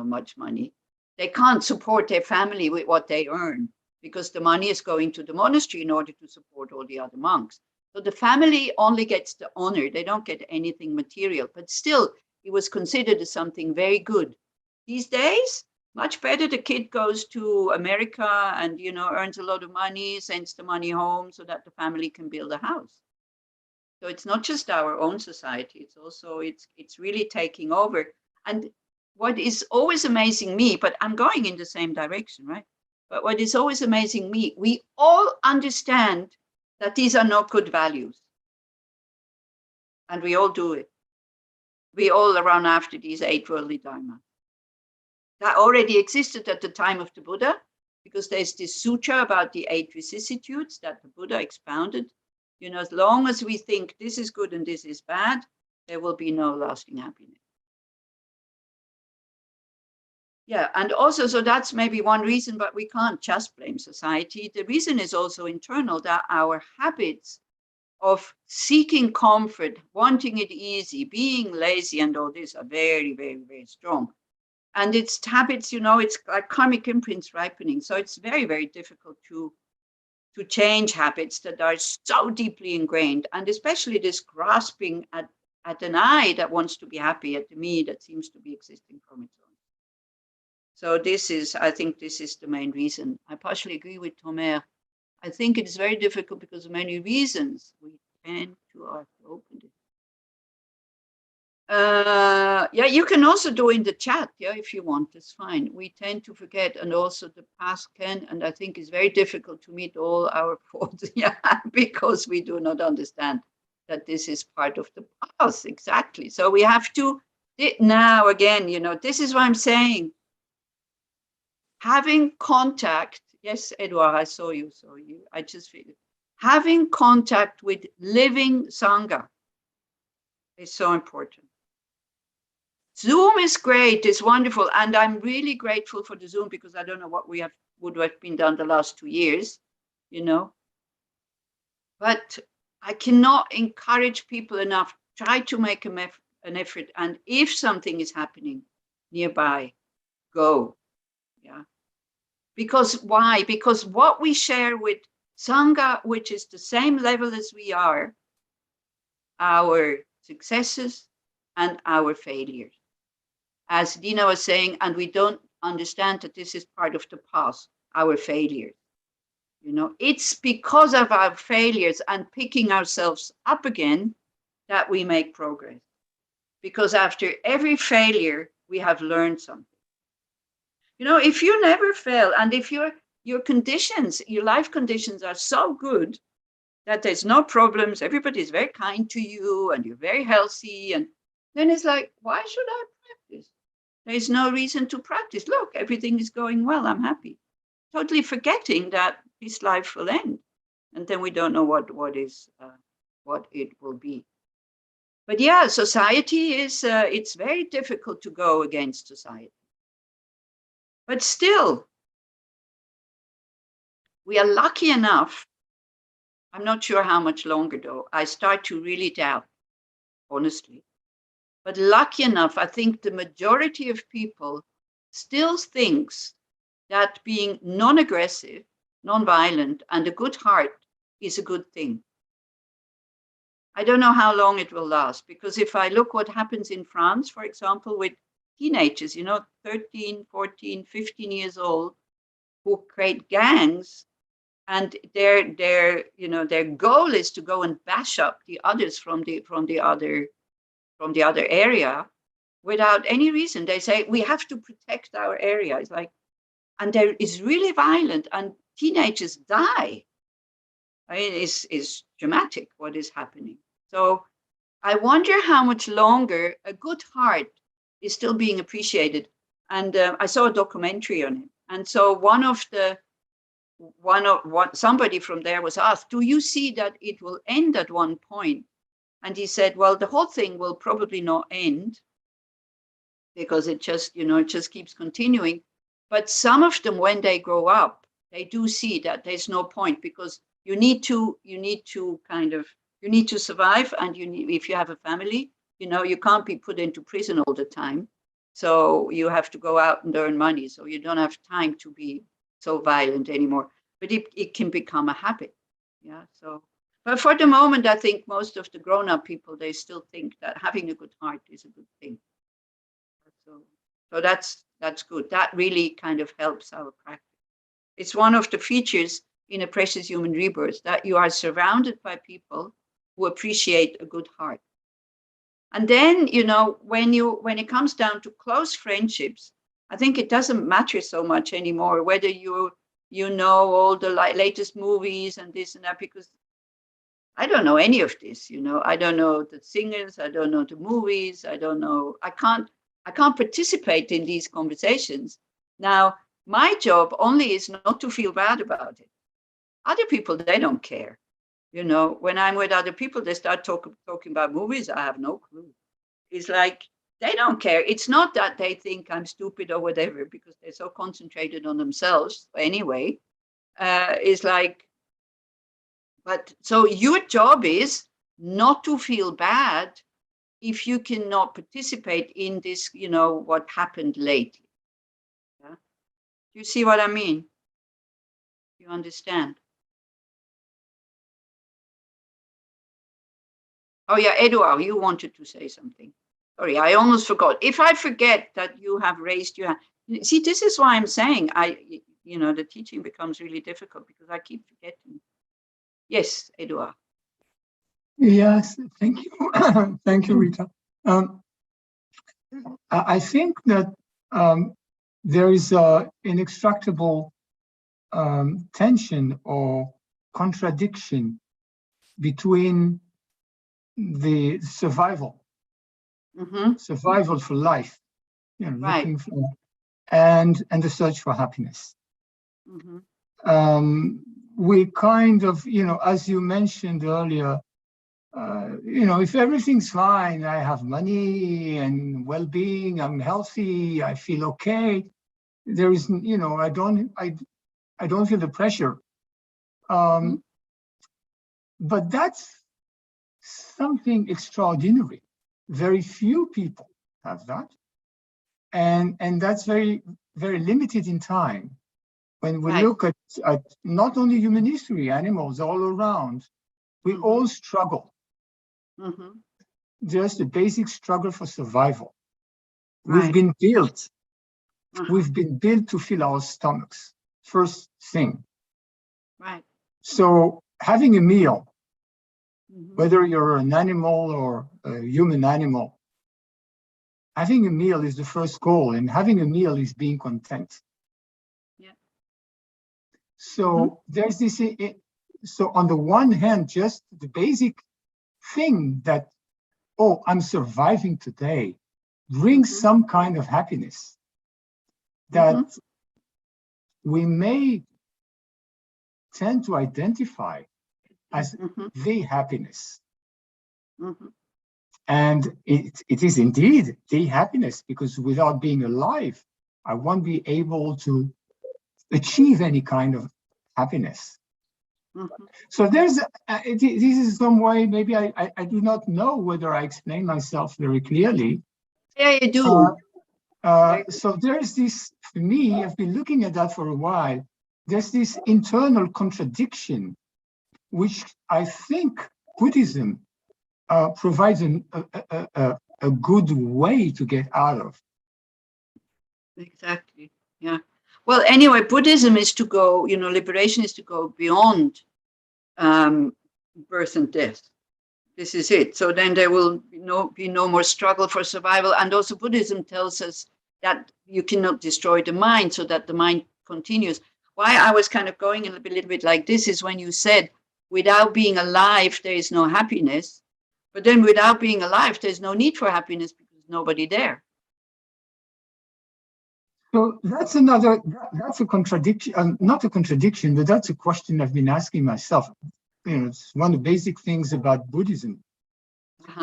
much money. They can't support their family with what they earn, because the money is going to the monastery in order to support all the other monks. So the family only gets the honor. They don't get anything material, but still it was considered as something very good. These days, much better. The kid goes to America and, earns a lot of money, sends the money home so that the family can build a house. So it's not just our own society. It's also, it's really taking over. And what is always amazing me, but I'm going in the same direction, right? But what is always amazing me, we all understand that these are not good values. And we all do it. We all run after these 8 worldly dharmas. That already existed at the time of the Buddha, because there's this sutra about the 8 vicissitudes that the Buddha expounded. As long as we think this is good and this is bad, there will be no lasting happiness. Yeah, and also, so that's maybe one reason, but we can't just blame society. The reason is also internal, that our habits of seeking comfort, wanting it easy, being lazy and all this are very, very, very strong. And it's habits, it's like karmic imprints ripening. So it's very, very difficult to change habits that are so deeply ingrained. And especially this grasping at an I that wants to be happy, at the me that seems to be existing from its own. So I think this is the main reason. I partially agree with Tomer. I think it is very difficult because of many reasons. We tend to open it. Yeah, you can also do in the chat, yeah, if you want, it's fine. We tend to forget, and also the past can, and I think it's very difficult to meet all our faults, yeah, because we do not understand that this is part of the past. Exactly. So we have to, now again, this is what I'm saying. Having contact, yes, Edouard, I saw you, I just feel it. Having contact with living Sangha is so important. Zoom is great, it's wonderful, and I'm really grateful for the Zoom because I don't know what would have been done the last 2 years, But I cannot encourage people enough. Try to make an effort, and if something is happening nearby, go. Yeah. Because why? Because what we share with Sangha, which is the same level as we are, our successes and our failures. As Dina was saying, and we don't understand that this is part of the past, our failures. It's because of our failures and picking ourselves up again that we make progress. Because after every failure, we have learned something. If you never fail, and if your conditions, your life conditions are so good that there's no problems, everybody's very kind to you, and you're very healthy, and then it's like, why should I practice? There's no reason to practice. Look, everything is going well, I'm happy. Totally forgetting that this life will end. And then we don't know what it will be. But yeah, society is, it's very difficult to go against society. But still, we are lucky enough. I'm not sure how much longer though. I start to really doubt, honestly. But lucky enough, I think the majority of people still thinks that being non-aggressive, non-violent, and a good heart is a good thing. I don't know how long it will last, because if I look what happens in France, for example, with teenagers, 13, 14, 15 years old, who create gangs, and their goal is to go and bash up the others from the other area without any reason. They say we have to protect our area. It's like, and there is really violent, and teenagers die. I mean, it's dramatic what is happening. So I wonder how much longer a good heart is still being appreciated. And I saw a documentary on it. And so somebody from there was asked, do you see that it will end at one point? And he said, well, the whole thing will probably not end because it just keeps continuing. But some of them, when they grow up, they do see that there's no point, because you need to survive, and if you have a family, you can't be put into prison all the time. So you have to go out and earn money. So you don't have time to be so violent anymore. But it can become a habit. Yeah. So, but for the moment, I think most of the grown-up people, they still think that having a good heart is a good thing. So that's good. That really kind of helps our practice. It's one of the features in a precious human rebirth, that you are surrounded by people who appreciate a good heart. And then, when it comes down to close friendships, I think it doesn't matter so much anymore whether you know all the latest movies and this and that, because I don't know any of this. I don't know the singers, I don't know the movies, I don't know. I can't participate in these conversations. Now, my job only is not to feel bad about it. Other people, they don't care. When I'm with other people, they start talking about movies. I have no clue. It's like, they don't care. It's not that they think I'm stupid or whatever, because they're so concentrated on themselves anyway. It's like, but so your job is not to feel bad if you cannot participate in this, what happened lately. Yeah? Do you see what I mean? You understand? Oh yeah, Edouard, you wanted to say something. Sorry, I almost forgot. If I forget that you have raised your hand, see, this is why I'm saying the teaching becomes really difficult, because I keep forgetting. Yes, Edouard. Yes, thank you. Thank you, Rita. I think that there is an inextricable tension or contradiction between the survival for life, Right. looking for, and the search for happiness. We kind of, as you mentioned earlier, if everything's fine, I have money and well-being, I'm healthy, I feel okay. There is, I don't feel the pressure. But that's something extraordinary. Very few people have that. And that's very, very limited in time. When we look at not only human history, animals all around, we all struggle. Just a basic struggle for survival. We've been built. We've been built to fill our stomachs. First thing. Right. So having a meal, whether you're an animal or a human animal, having a meal is the first goal, and having a meal is being content. Yeah. So there's this. So on the one hand, just the basic thing that, oh, I'm surviving today, brings some kind of happiness that we may tend to identify as the happiness. And it is indeed the happiness, because without being alive, I won't be able to achieve any kind of happiness. So there's, this is some way, maybe I do not know whether I explain myself very clearly. Yeah, you do. So there's this, for me, I've been looking at that for a while, there's this internal contradiction, which I think Buddhism provides a good way to get out of. Exactly. Yeah. Well, anyway, Buddhism is to go, liberation is to go beyond birth and death. This is it. So then there will be no more struggle for survival. And also Buddhism tells us that you cannot destroy the mind, so that the mind continues. Why I was kind of going a little bit like this is when you said, without being alive, there is no happiness. But then without being alive, there's no need for happiness because there's nobody there. So that's a contradiction, not a contradiction, but that's a question I've been asking myself. It's one of the basic things about Buddhism.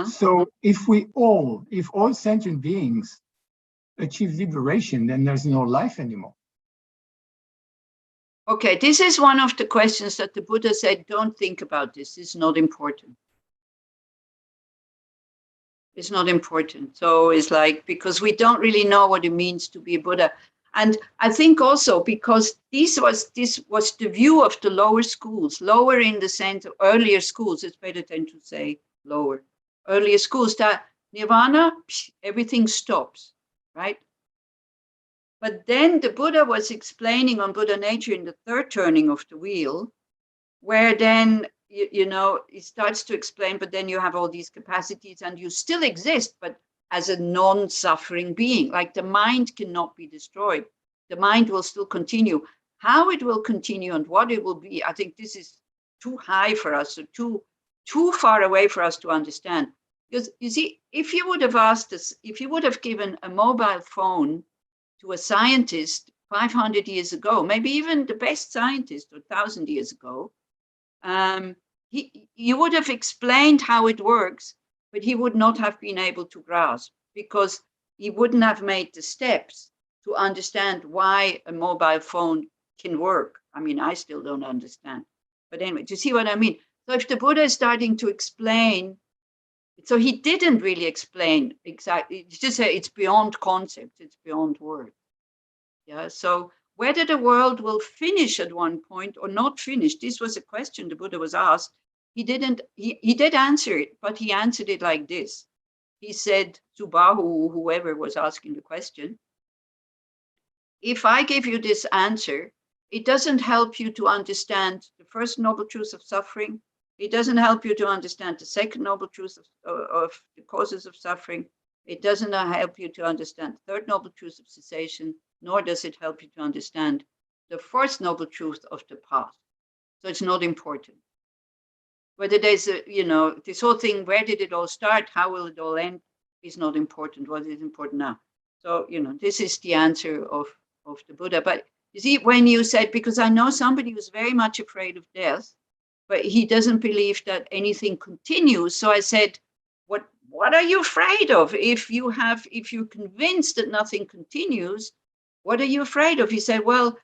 So if all sentient beings achieve liberation, then there's no life anymore. Okay, this is one of the questions that the Buddha said, don't think about this, it's not important. It's not important. So it's like, because we don't really know what it means to be a Buddha. And I think also because this was the view of the lower schools, lower in the sense of earlier schools, it's better than to say lower. Earlier schools, that nirvana, everything stops, right? But then the Buddha was explaining on Buddha nature in the third turning of the wheel, where then, he starts to explain, but then you have all these capacities and you still exist, but as a non-suffering being, like the mind cannot be destroyed. The mind will still continue. How it will continue and what it will be, I think this is too high for us, or too far away for us to understand. Because you see, if you would have asked us, if you would have given a mobile phone to a scientist 500 years ago, maybe even the best scientist 1,000 years ago, you would have explained how it works, but he would not have been able to grasp, because he wouldn't have made the steps to understand why a mobile phone can work. I mean, I still don't understand. But anyway, do you see what I mean? So if the Buddha is starting to explain, so he didn't really explain exactly, he just said it's beyond concepts, it's beyond words. Yeah, so whether the world will finish at one point or not finish, this was a question the Buddha was asked. He did answer it, but he answered it like this. He said to Bahu, whoever was asking the question, if I give you this answer, it doesn't help you to understand the first noble truth of suffering. It doesn't help you to understand the second noble truth of the causes of suffering. It doesn't help you to understand the third noble truth of cessation, nor does it help you to understand the fourth noble truth of the path. So it's not important. Whether there's a, this whole thing, where did it all start? How will it all end? Is not important. What is important now? So, this is the answer of the Buddha. But you see, when you said, because I know somebody who's very much afraid of death, but he doesn't believe that anything continues. So I said, what are you afraid of? If you're convinced that nothing continues, what are you afraid of? He said, well,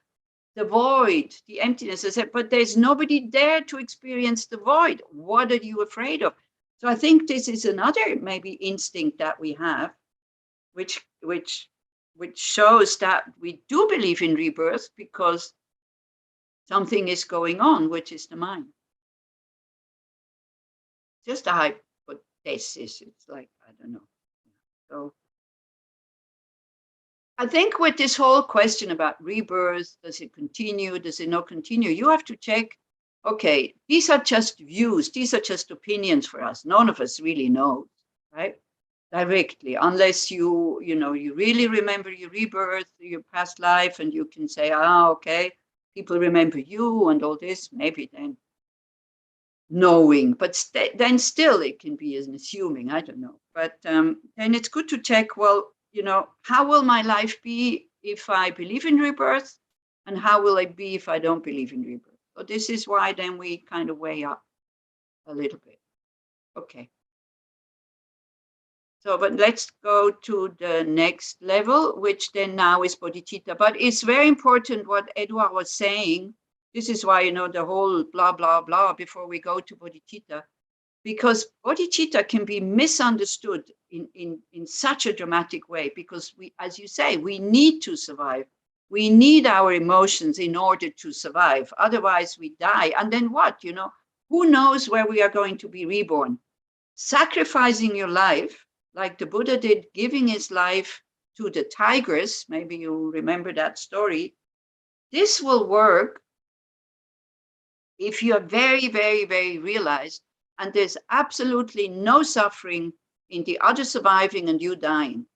the void, the emptiness. I said, but there's nobody there to experience the void. What are you afraid of? So I think this is another maybe instinct that we have, which shows that we do believe in rebirth because something is going on, which is the mind. Just a hypothesis. It's like, I don't know. So I think with this whole question about rebirth, does it continue? Does it not continue? You have to check, okay, these are just views. These are just opinions for us. None of us really knows, right? Directly, unless you really remember your rebirth, your past life, and you can say, okay, people remember you and all this, maybe then knowing, but then still it can be an assuming, I don't know. But then it's good to check, well, how will my life be if I believe in rebirth? And how will it be if I don't believe in rebirth? So this is why then we kind of weigh up a little bit. Okay. So, but let's go to the next level, which then now is Bodhichtta. But it's very important what Edouard was saying. This is why, the whole blah, blah, blah before we go to Bodhichtta, because Bodhichtta can be misunderstood in such a dramatic way, because we, as you say, we need to survive. We need our emotions in order to survive. Otherwise we die. And then what, who knows where we are going to be reborn? Sacrificing your life, like the Buddha did, giving his life to the tigers, maybe you remember that story, this will work if you are very, very, very realized, and there's absolutely no suffering in the other surviving and you dying.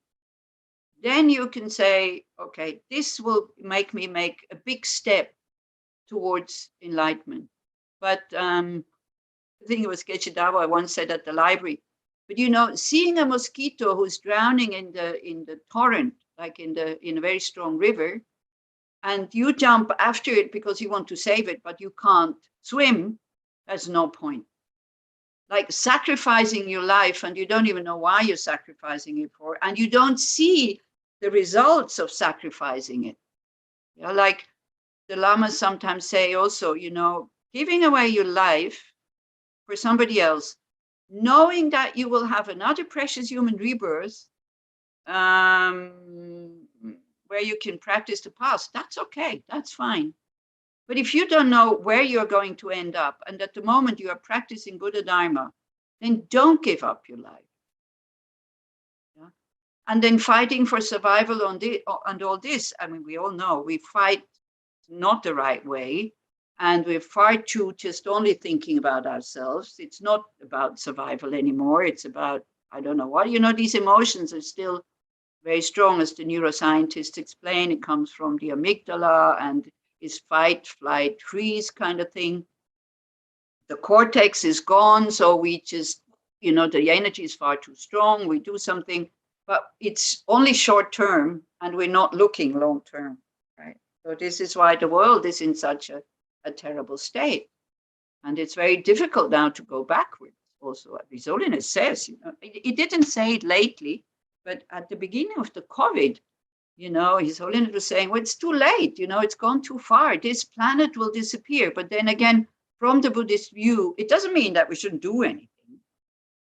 Then you can say, okay, this will make me make a big step towards enlightenment. But I think it was Geshe Dawa once said at the library, but seeing a mosquito who's drowning in the torrent, like in a very strong river, and you jump after it because you want to save it, but you can't swim, there's no point. Like sacrificing your life, and you don't even know why you're sacrificing it for, and you don't see the results of sacrificing it. Like the lamas sometimes say also, giving away your life for somebody else, knowing that you will have another precious human rebirth where you can practice the past, that's okay, that's fine. But if you don't know where you're going to end up, and at the moment you are practicing Buddha Dharma, then don't give up your life. Yeah? And then fighting for survival and all this, I mean, we all know we fight not the right way. And we're far too just only thinking about ourselves. It's not about survival anymore. It's about, I don't know what, these emotions are still very strong, as the neuroscientists explain. It comes from the amygdala and is fight, flight, freeze kind of thing. The cortex is gone. So we just, the energy is far too strong. We do something, but it's only short term and we're not looking long term, right? So this is why the world is in such a terrible state. And it's very difficult now to go backwards. Also, His Holiness says, he didn't say it lately, but at the beginning of the COVID, His Holiness was saying, well, it's too late, it's gone too far. This planet will disappear. But then again, from the Buddhist view, it doesn't mean that we shouldn't do anything.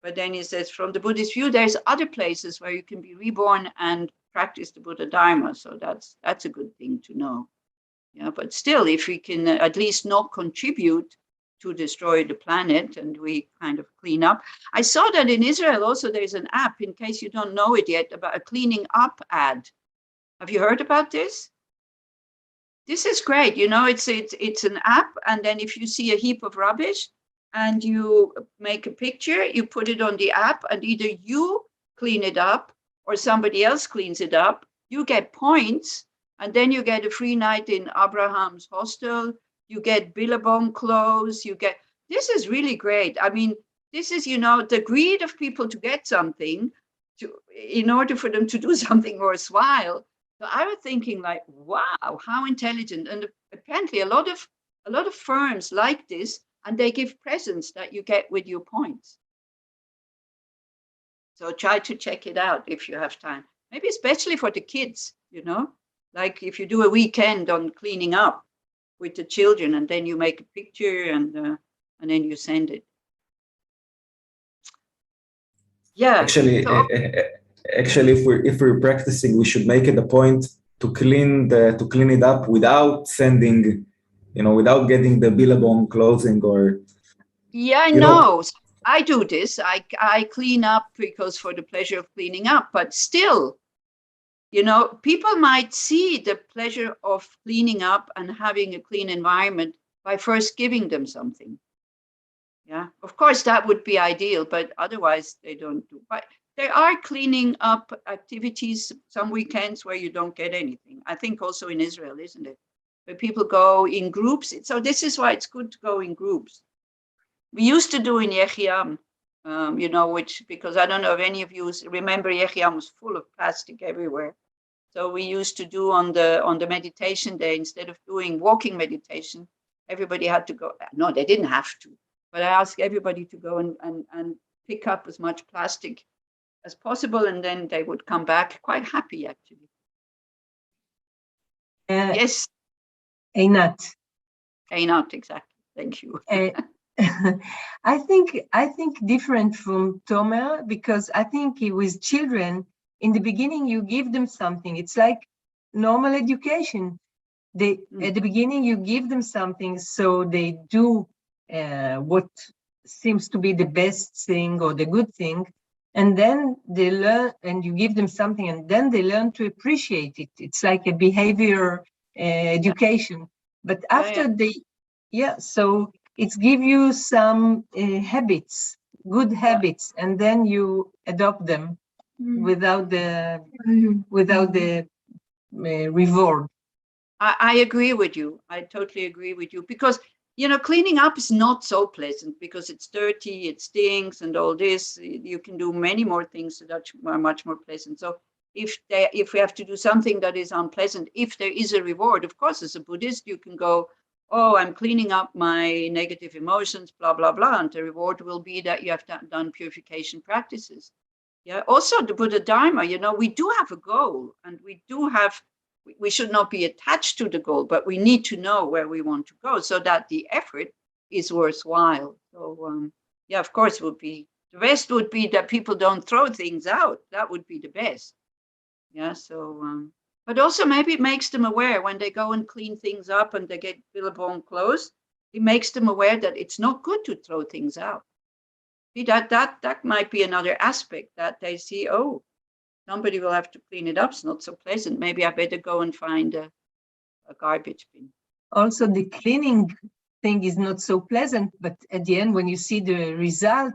But then he says, from the Buddhist view, there's other places where you can be reborn and practice the Buddha Dharma. So that's a good thing to know. Yeah, but still, if we can at least not contribute to destroy the planet and we kind of clean up. I saw that in Israel also there's an app, in case you don't know it yet, about a cleaning up ad. Have you heard about this? This is great. It's an app, and then if you see a heap of rubbish and you make a picture, you put it on the app, and either you clean it up or somebody else cleans it up. You get points. And then you get a free night in Abraham's hostel. You get Billabong clothes. this is really great. I mean, this is, you know, the greed of people to get something in order for them to do something worthwhile. So I was thinking like, wow, how intelligent. And apparently a lot of firms like this, and they give presents that you get with your points. So try to check it out if you have time. Maybe especially for the kids, you know, like if you do a weekend on cleaning up with the children, and then you make a picture and then you send it. Yeah. Actually, so, actually, if we're practicing, we should make it a point to clean it up without sending, you know, without getting the Billabong closing or. yeah, You know, no. I do this. I clean up because for the pleasure of cleaning up, but still, you know, people might see the pleasure of cleaning up and having a clean environment by first giving them something. Yeah, of course, that would be ideal, but otherwise they don't do. But there are cleaning up activities some weekends where you don't get anything. I think also in Israel, isn't it? Where people go in groups. So this is why it's good to go in groups. We used to do in Yechiam, you know, which, because I don't know if any of you remember, Yechiam was full of plastic everywhere. So we used to do on the meditation day, instead of doing walking meditation, everybody had to go. No, they didn't have to. But I asked everybody to go and pick up as much plastic as possible, and then they would come back quite happy, actually. Yes. Einat. Not exactly. Thank you. I think different from Tomer, because I think with children, in the beginning, you give them something. It's like normal education. At the beginning, you give them something, so they do what seems to be the best thing or the good thing, and then they learn, and you give them something, and then they learn to appreciate it. It's like a behavior education. But after so it's give you some habits, good habits, and then you adopt them without the reward. I agree with you. I totally agree with you, because, you know, cleaning up is not so pleasant because it's dirty, it stinks, and all this. You can do many more things that are much more pleasant. So if we have to do something that is unpleasant, if there is a reward, of course, as a Buddhist, you can go, oh, I'm cleaning up my negative emotions, blah, blah, blah. And the reward will be that you have done purification practices. Yeah. Also, the Buddha Dharma, you know, we do have a goal, and we should not be attached to the goal, but we need to know where we want to go so that the effort is worthwhile. So, yeah, of course, the best would be that people don't throw things out. That would be the best. Yeah. So, but also maybe it makes them aware when they go and clean things up and they get Billabong closed. It makes them aware that it's not good to throw things out. See, that might be another aspect, that they see, oh, somebody will have to clean it up. It's not so pleasant. Maybe I better go and find a garbage bin. Also, the cleaning thing is not so pleasant, but at the end, when you see the result,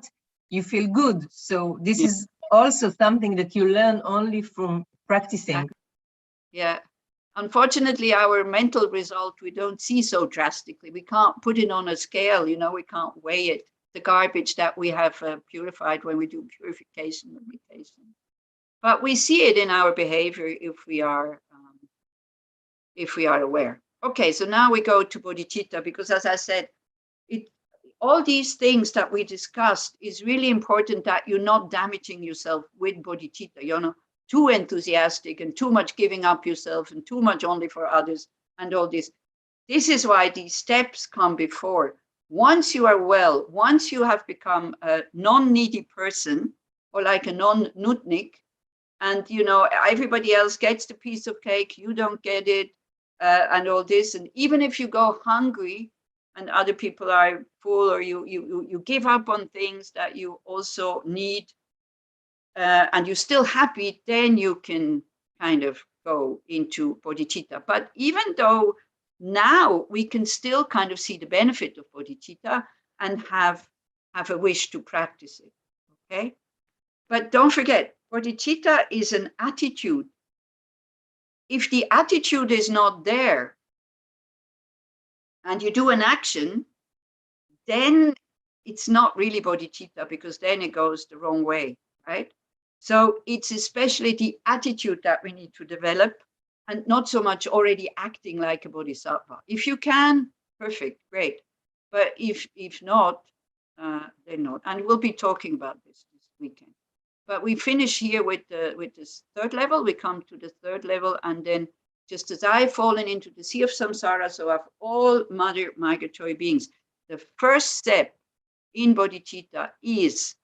you feel good. So this is also something that you learn only from practicing. Yeah. Unfortunately, our mental result, we don't see so drastically. We can't put it on a scale, you know, we can't weigh it, the garbage that we have purified when we do purification meditation. But we see it in our behavior if we are aware. Okay, so now we go to Bodhichtta, because as I said, all these things that we discussed is really important, that you're not damaging yourself with Bodhichtta, you know, too enthusiastic and too much giving up yourself and too much only for others and all this. This is why these steps come before. Once you are well, once you have become a non-needy person, or like a non-nutnik, and, you know, everybody else gets the piece of cake, you don't get it, and all this. And even if you go hungry and other people are full, or you give up on things that you also need, and you're still happy, then you can kind of go into bodhicitta. But even though now we can still kind of see the benefit of bodhicitta and have a wish to practice it, okay? But don't forget, bodhicitta is an attitude. If the attitude is not there and you do an action, then it's not really bodhicitta, because then it goes the wrong way, right? So it's especially the attitude that we need to develop, and not so much already acting like a bodhisattva. If you can, perfect, great. But if not, then not. And we'll be talking about this weekend. But we finish here with this third level. We come to the third level, and then just as I have fallen into the sea of samsara, so have all mother migratory beings. The first step in bodhicitta is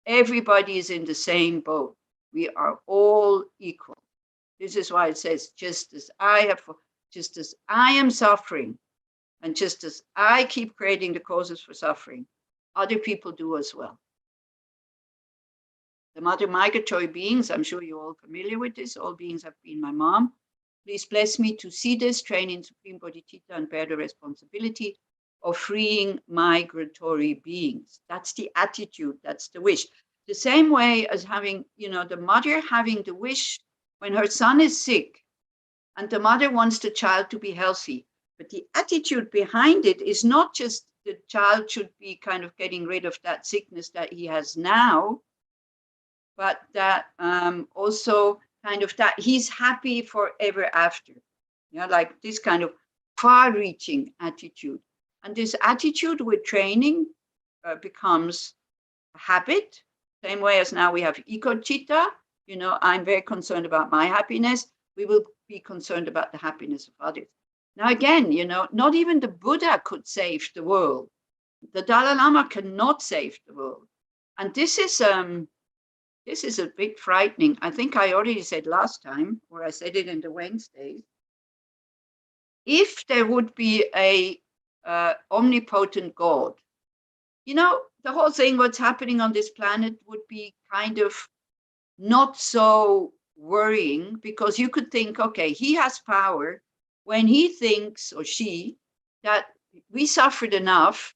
everybody is in the same boat. We are all equal. This is why it says, just as I am suffering, and just as I keep creating the causes for suffering, other people do as well. The mother migratory beings, I'm sure you're all familiar with this, all beings have been my mom. Please bless me to see this, train in supreme bodhicitta, and bear the responsibility of freeing migratory beings. That's the attitude, that's the wish. The same way as having, the mother having the wish when her son is sick, and the mother wants the child to be healthy. But the attitude behind it is not just the child should be kind of getting rid of that sickness that he has now, but that also kind of that he's happy forever after. Like this kind of far-reaching attitude. And this attitude with training becomes a habit, same way as now we have eco-chitta. I'm very concerned about my happiness. We will be concerned about the happiness of others. Now again, not even the Buddha could save the world. The Dalai Lama cannot save the world. And this is a bit frightening. I think I already said last time, or I said it in the Wednesdays. If there would be a omnipotent God, the whole thing, what's happening on this planet would be kind of not so worrying, because you could think, okay, he has power. When he thinks, or she, that we suffered enough,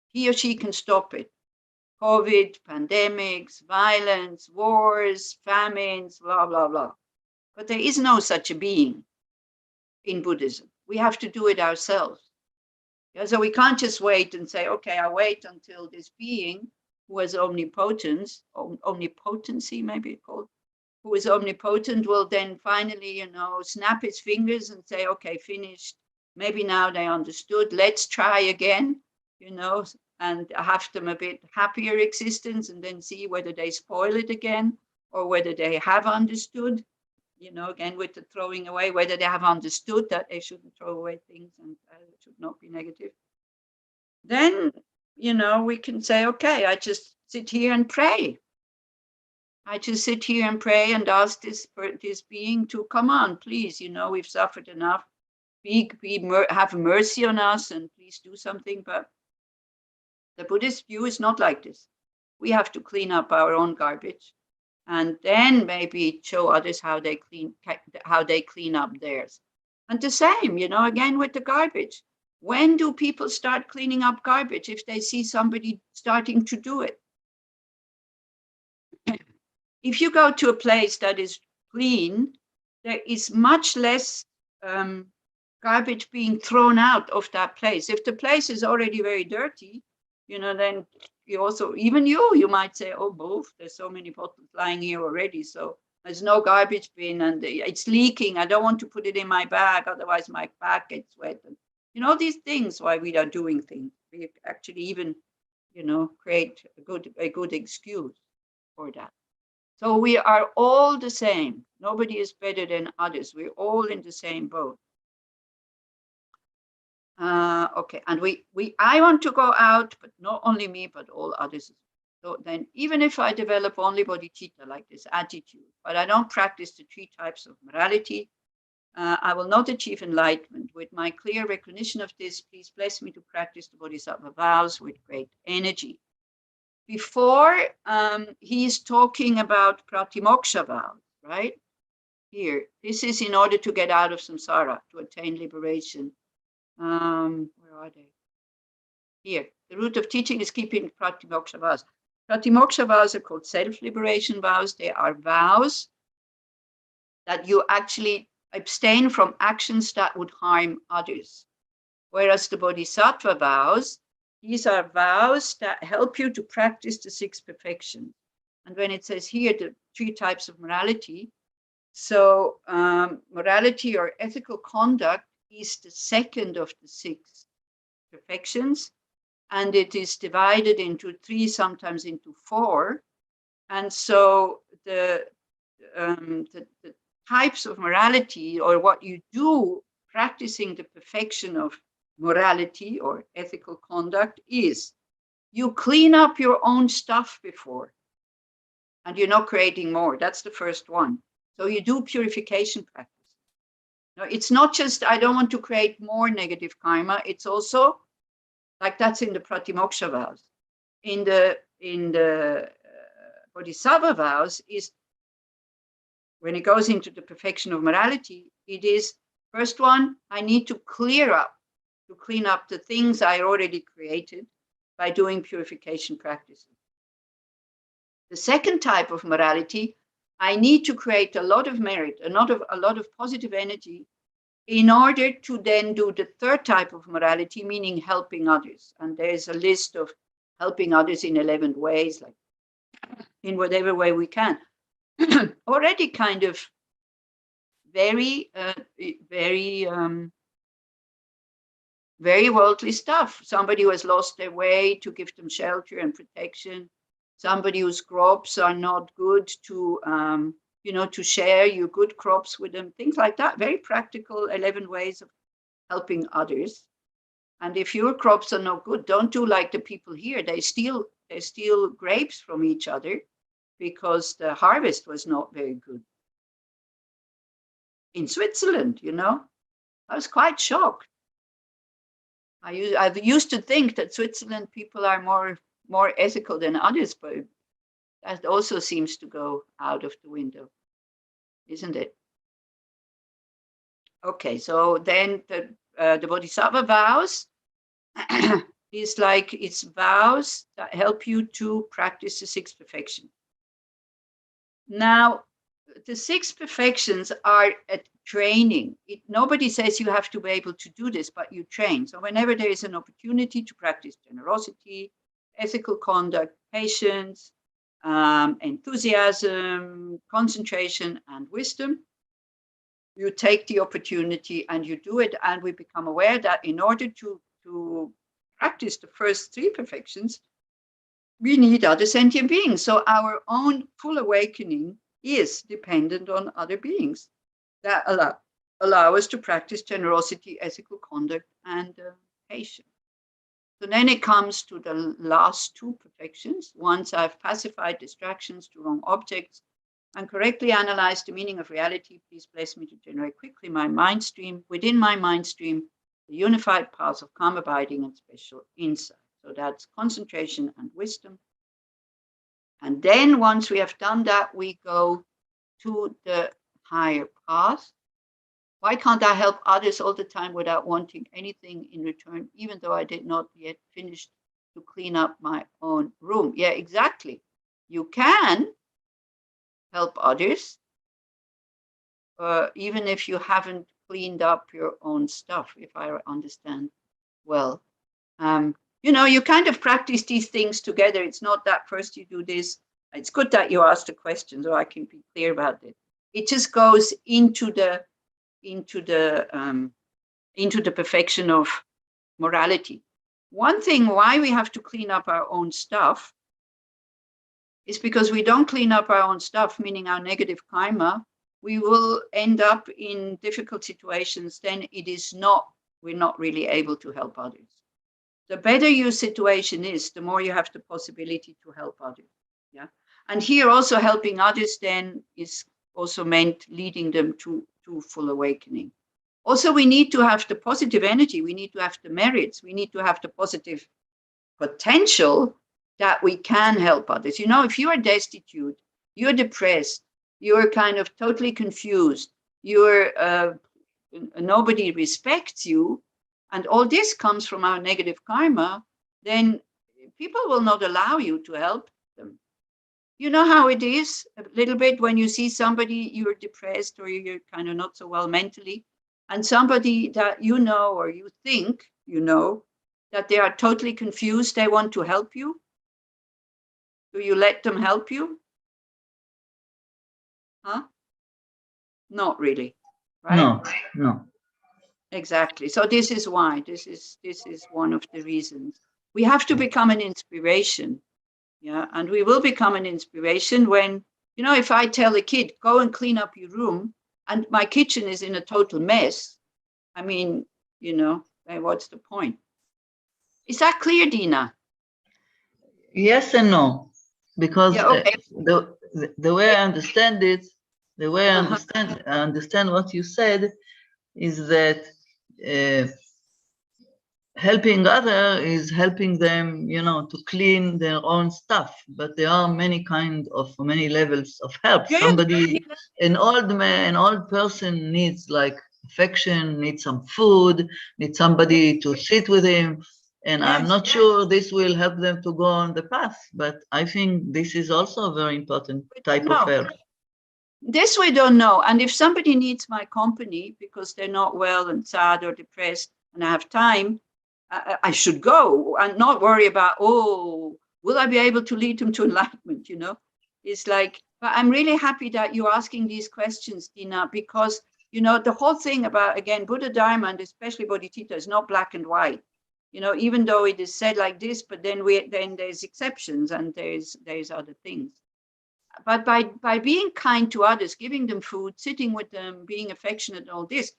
he or she can stop it. COVID, pandemics, violence, wars, famines, blah, blah, blah. But there is no such a being in Buddhism. We have to do it ourselves. So we can't just wait and say, okay, I'll wait until this being who has omnipotency, maybe it's called, who is omnipotent, will then finally, snap his fingers and say, okay, finished. Maybe now they understood. Let's try again, and have them a bit happier existence, and then see whether they spoil it again, or whether they have understood, again with the throwing away, whether they have understood that they shouldn't throw away things and should not be negative. Then, we can say, okay, I just sit here and pray. I just sit here and pray and ask this being to come on, please, we've suffered enough. Have mercy on us and please do something. But the Buddhist view is not like this. We have to clean up our own garbage, and then maybe show others how they clean up theirs. And the same, again with the garbage. When do people start cleaning up garbage? If they see somebody starting to do it. If you go to a place that is clean, there is much less garbage being thrown out of that place. If the place is already very dirty, then you also, even you might say, oh, boof, there's so many bottles lying here already, so there's no garbage bin and it's leaking. I don't want to put it in my bag, otherwise my bag gets wet. And, these things, why we are doing things. We actually even, create a good excuse for that. So we are all the same. Nobody is better than others. We're all in the same boat. Okay, and I want to go out, but not only me, but all others. So then, even if I develop only bodhicitta, like this attitude, but I don't practice the 3 types of morality, I will not achieve enlightenment. With my clear recognition of this, please bless me to practice the bodhisattva vows with great energy. Before, he's talking about pratimoksha vows, right? Here, this is in order to get out of samsara, to attain liberation. Where are they? Here, the root of teaching is keeping pratimoksha vows. Pratimoksha vows are called self-liberation vows. They are vows that you actually abstain from actions that would harm others. Whereas the bodhisattva vows These are vows that help you to practice the 6 perfections. And when it says here, the 3 types of morality, so morality or ethical conduct is the second of the 6 perfections, and it is divided into 3, sometimes into 4. And so the types of morality, or what you do practicing the perfection of morality or ethical conduct, is you clean up your own stuff before, and you're not creating more. That's the first one. So you do purification practice. Now, it's not just, I don't want to create more negative karma. It's also, like that's in the Pratimoksha vows. In the Bodhisattva vows is, when it goes into the perfection of morality, it is, first one, I need to clean up the things I already created by doing purification practices. The second type of morality, I need to create a lot of merit, a lot of positive energy, in order to then do the third type of morality, meaning helping others. And there's a list of helping others in 11 ways, like in whatever way we can. Already kind of very worldly stuff. Somebody who has lost their way, to give them shelter and protection. Somebody whose crops are not good, to to share your good crops with them, things like that. Very practical 11 ways of helping others. And if your crops are not good, don't do like the people here. They steal grapes from each other because the harvest was not very good. In Switzerland, I was quite shocked. I used to think that Switzerland people are more ethical than others, but that also seems to go out of the window, isn't it? Okay, so then the Bodhisattva vows is like, it's vows that help you to practice the 6 perfections. Now, the 6 perfections are a training. Nobody says you have to be able to do this, but you train. So whenever there is an opportunity to practice generosity, ethical conduct, patience, enthusiasm, concentration, and wisdom, you take the opportunity and you do it. And we become aware that in order to practice the first 3 perfections, we need other sentient beings. So our own full awakening is dependent on other beings that allow us to practice generosity, ethical conduct, and patience. So then it comes to the last 2 perfections. Once I've pacified distractions to wrong objects and correctly analyzed the meaning of reality, please bless me to generate quickly my mind stream, within my mind stream, the unified paths of calm abiding and special insight. So that's concentration and wisdom. And then once we have done that, we go to the higher path. Why can't I help others all the time without wanting anything in return, even though I did not yet finish to clean up my own room? Yeah, exactly. You can help others, even if you haven't cleaned up your own stuff, if I understand well. You kind of practice these things together. It's not that first you do this. It's good that you asked the question, so I can be clear about it. It just goes into the perfection of morality. One thing why we have to clean up our own stuff is because we don't clean up our own stuff, meaning our negative karma, we will end up in difficult situations. Then we're not really able to help others. The better your situation is, the more you have the possibility to help others. Yeah. And here also helping others then is also meant leading them to full awakening. Also, we need to have the positive energy. We need to have the merits. We need to have the positive potential that we can help others. If you are destitute, you're depressed, you're kind of totally confused, nobody respects you, and all this comes from our negative karma, then people will not allow you to help them. You know how it is a little bit when you see somebody, you're depressed or you're kind of not so well mentally, and somebody that or you think that they are totally confused, they want to help you? Do you let them help you? Huh? Not really, right? No, no. Exactly. So this is why, this is one of the reasons. We have to become an inspiration. Yeah, and we will become an inspiration when, you know, if I tell a kid, go and clean up your room, and my kitchen is in a total mess, I mean, you know, then what's the point? Is that clear, Dina? Yes and no, because Yeah, okay. the way I understand it, the way I Uh-huh. understand what you said is that helping other is helping them, you know, to clean their own stuff. But there are many levels of help. Yeah, Somebody, an old person needs like affection, needs some food, needs somebody to sit with him. And I'm yes. not sure this will help them to go on the path, but I think this is also a very important type of help. This we don't know. And if somebody needs my company because they're not well and sad or depressed and I have time, I should go and not worry about, oh, will I be able to lead them to enlightenment, you know? It's like, but I'm really happy that you're asking these questions, Dina, because, you know, the whole thing about, again, Buddha Dharma and especially Bodhichtta is not black and white. You know, even though it is said like this, but then there's exceptions and there's other things. But by being kind to others, giving them food, sitting with them, being affectionate, all this,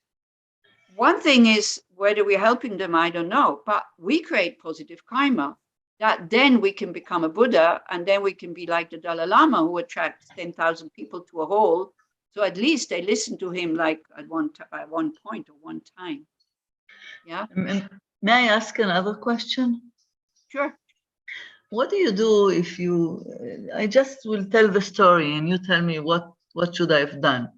one thing is whether we're helping them, I don't know, but we create positive karma that then we can become a Buddha and then we can be like the Dalai Lama who attracts 10,000 people to a hall. So at least they listen to him like at one point or one time. Yeah. May I ask another question? Sure. What do you do if you, I just will tell the story and you tell me what should I have done?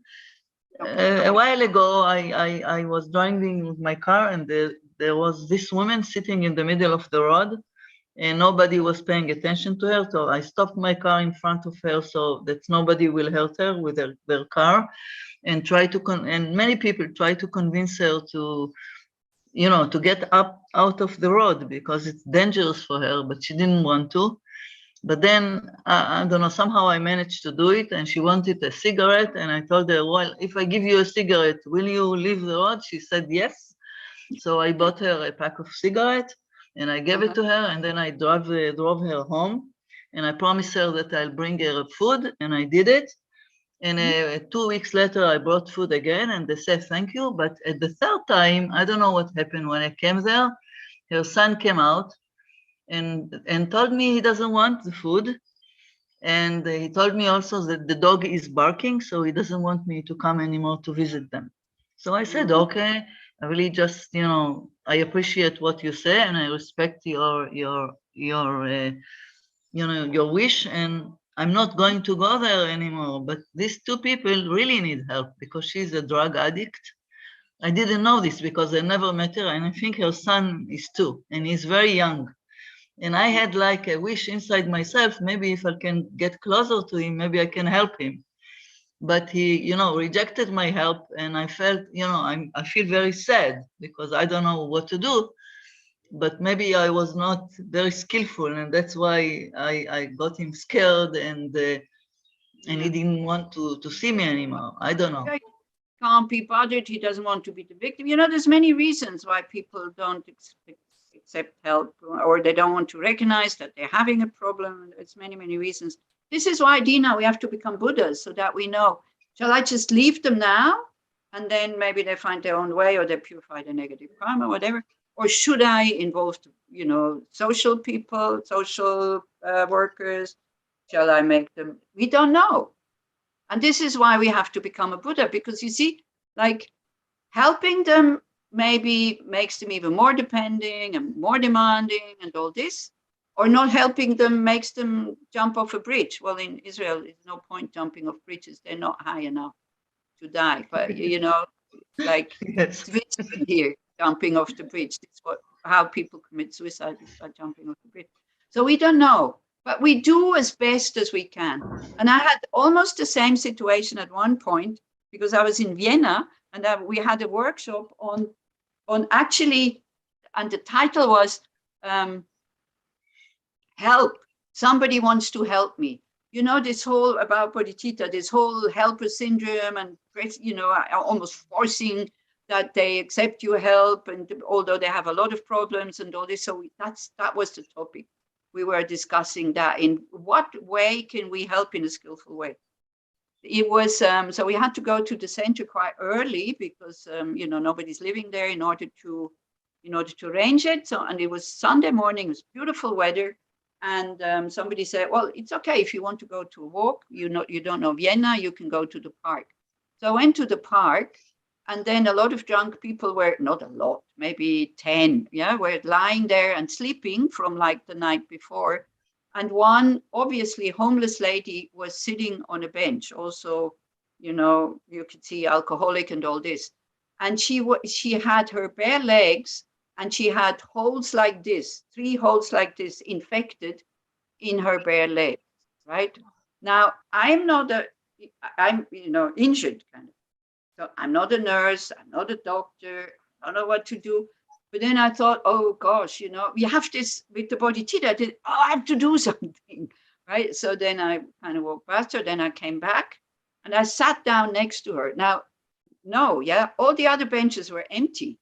Okay. A while ago, I was driving with my car and there was this woman sitting in the middle of the road and nobody was paying attention to her. So I stopped my car in front of her so that nobody will hurt her with their car and and many people try to convince her to, you know, to get up out of the road because it's dangerous for her, but she didn't want to. But then, I don't know, somehow I managed to do it and she wanted a cigarette and I told her, well, if I give you a cigarette, will you leave the road? She said yes. So I bought her a pack of cigarettes and I gave it to her and then I drove her home and I promised her that I'll bring her food and I did it. And 2 weeks later, I brought food again and they said, thank you. But at the third time, I don't know what happened when I came there. Her son came out and told me he doesn't want the food. And he told me also that the dog is barking, so he doesn't want me to come anymore to visit them. So I said, okay, I really just, you know, I appreciate what you say and I respect your wish, and I'm not going to go there anymore. But these two people really need help because she's a drug addict. I didn't know this because I never met her, and I think her son is too, and he's very young. And I had like a wish inside myself, maybe if I can get closer to him, maybe I can help him. But he, you know, rejected my help, and I felt, you know, I feel very sad because I don't know what to do. But maybe I was not very skillful, and that's why I got him scared, and he didn't want to see me anymore. I don't know. Can't be bothered. He doesn't want to be the victim. You know, there's many reasons why people don't accept help, or they don't want to recognize that they're having a problem. It's many, many reasons. This is why, Dina, we have to become Buddhas so that we know, shall I just leave them now? And then maybe they find their own way or they purify the negative karma, whatever. Or should I involve, you know, social people, social workers? Shall I make them? We don't know. And this is why we have to become a Buddha, because you see, like helping them maybe makes them even more depending and more demanding and all this, or not helping them makes them jump off a bridge. Well, in Israel, there's no point jumping off bridges. They're not high enough to die. But, you know, like Yes. it's here, jumping off the bridge. That's how people commit suicide, is by jumping off the bridge. So we don't know, but we do as best as we can. And I had almost the same situation at one point because I was in Vienna and we had a workshop on actually, and the title was help. Somebody wants to help me. You know, this whole about Bodhichtta, this whole helper syndrome and, you know, almost forcing that they accept your help, and although they have a lot of problems and all this. So that was the topic. We were discussing that. In what way can we help in a skillful way? It was, so we had to go to the center quite early because, you know, nobody's living there in order to arrange it. So, and it was Sunday morning, it was beautiful weather. And somebody said, well, it's okay if you want to go to a walk, you don't know Vienna, you can go to the park. So I went to the park, and then a lot of drunk people were, not a lot, maybe 10, yeah, were lying there and sleeping from like the night before. And one obviously homeless lady was sitting on a bench. Also, you know, you could see alcoholic and all this. And she had her bare legs, and she had holes like this, 3 holes like this infected in her bare legs, right? Now, I'm, you know, injured kind of. So I'm not a nurse, I'm not a doctor, I don't know what to do. But then I thought, oh gosh, you know, we have this with the Bodhichtta, I have to do something, right? So then I kind of walked past her, then I came back and I sat down next to her. Now, no, yeah, all the other benches were empty.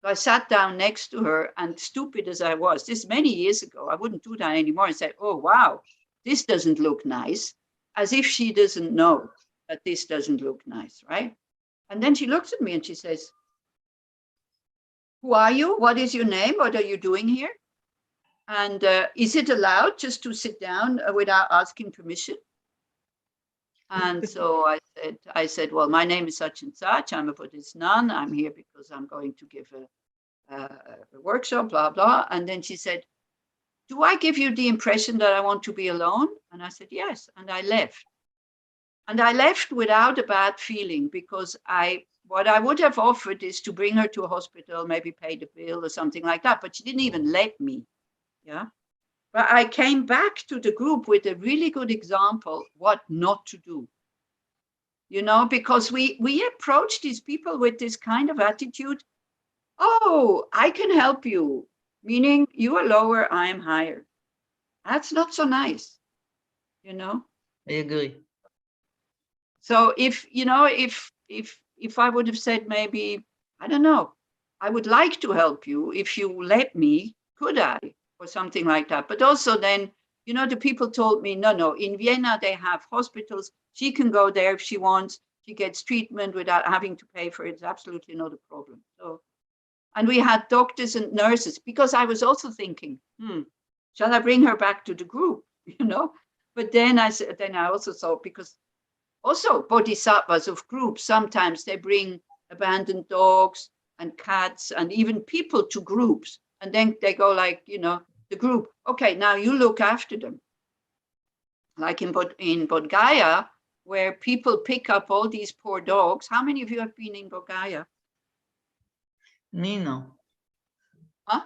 So I sat down next to her, and stupid as I was, this many years ago, I wouldn't do that anymore, and say, oh, wow, this doesn't look nice, as if she doesn't know that this doesn't look nice, right? And then she looks at me and she says, who are you? What is your name? What are you doing here? And is it allowed just to sit down without asking permission? And so I said, well, my name is such and such. I'm a Buddhist nun. I'm here because I'm going to give a workshop, blah, blah. And then she said, do I give you the impression that I want to be alone? And I said, yes. And I left. And I left without a bad feeling, because what I would have offered is to bring her to a hospital, maybe pay the bill or something like that. But she didn't even let me. Yeah. But I came back to the group with a really good example what not to do. You know, because we approach these people with this kind of attitude. Oh, I can help you, meaning you are lower, I am higher. That's not so nice, you know. I agree. So if I would have said, maybe, I don't know, I would like to help you if you let me, could I, or something like that. But also then, you know, the people told me, no, in Vienna they have hospitals. She can go there if she wants. She gets treatment without having to pay for it. It's absolutely not a problem. So, and we had doctors and nurses, because I was also thinking, shall I bring her back to the group? You know, but then I also thought, because also bodhisattvas of groups, sometimes they bring abandoned dogs and cats and even people to groups, and then they go like, you know, the group, okay, now you look after them. Like in Bodh Gaya, where people pick up all these poor dogs. How many of you have been in Bodh Gaya? Me, no. Huh?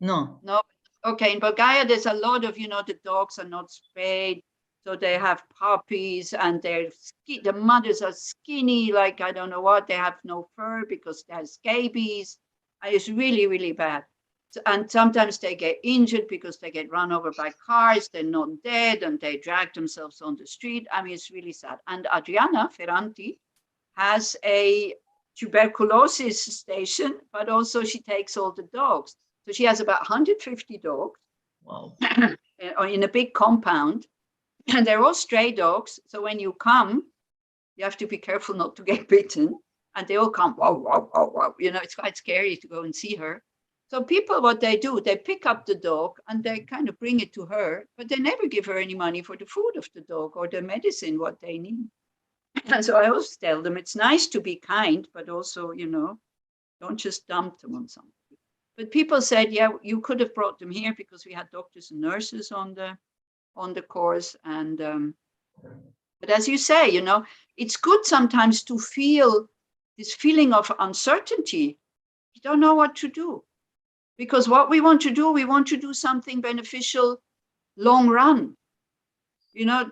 No. No. Okay, in Bodh Gaya, there's a lot of, you know, the dogs are not spayed. So they have puppies, and the mothers are skinny, like I don't know what. They have no fur because they have scabies. It's really, really bad. And sometimes they get injured because they get run over by cars. They're not dead, and they drag themselves on the street. I mean, it's really sad. And Adriana Ferranti has a tuberculosis station, but also she takes all the dogs. So she has about 150 dogs. Wow. In a big compound. And they're all stray dogs. So when you come, you have to be careful not to get bitten. And they all come, wow, wow, wow, wow. You know, it's quite scary to go and see her. So people, what they do, they pick up the dog and they kind of bring it to her, but they never give her any money for the food of the dog or the medicine, what they need. And so I always tell them, it's nice to be kind, but also, you know, don't just dump them on something. But people said, yeah, you could have brought them here, because we had doctors and nurses on the course. And but as you say, you know, it's good sometimes to feel this feeling of uncertainty. You don't know what to do, because what we want to do something beneficial long run. You know,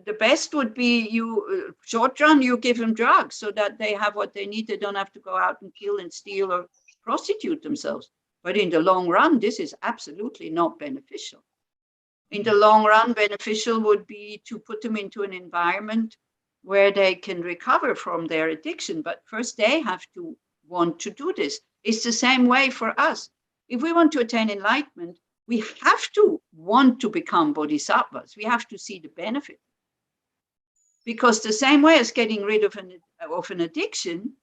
the best would be you short run, you give them drugs so that they have what they need. They don't have to go out and kill and steal or prostitute themselves. But in the long run, this is absolutely not beneficial. In the long run, beneficial would be to put them into an environment where they can recover from their addiction. But first, they have to want to do this. It's the same way for us. If we want to attain enlightenment, we have to want to become bodhisattvas. We have to see the benefit. Because the same way as getting rid of an addiction,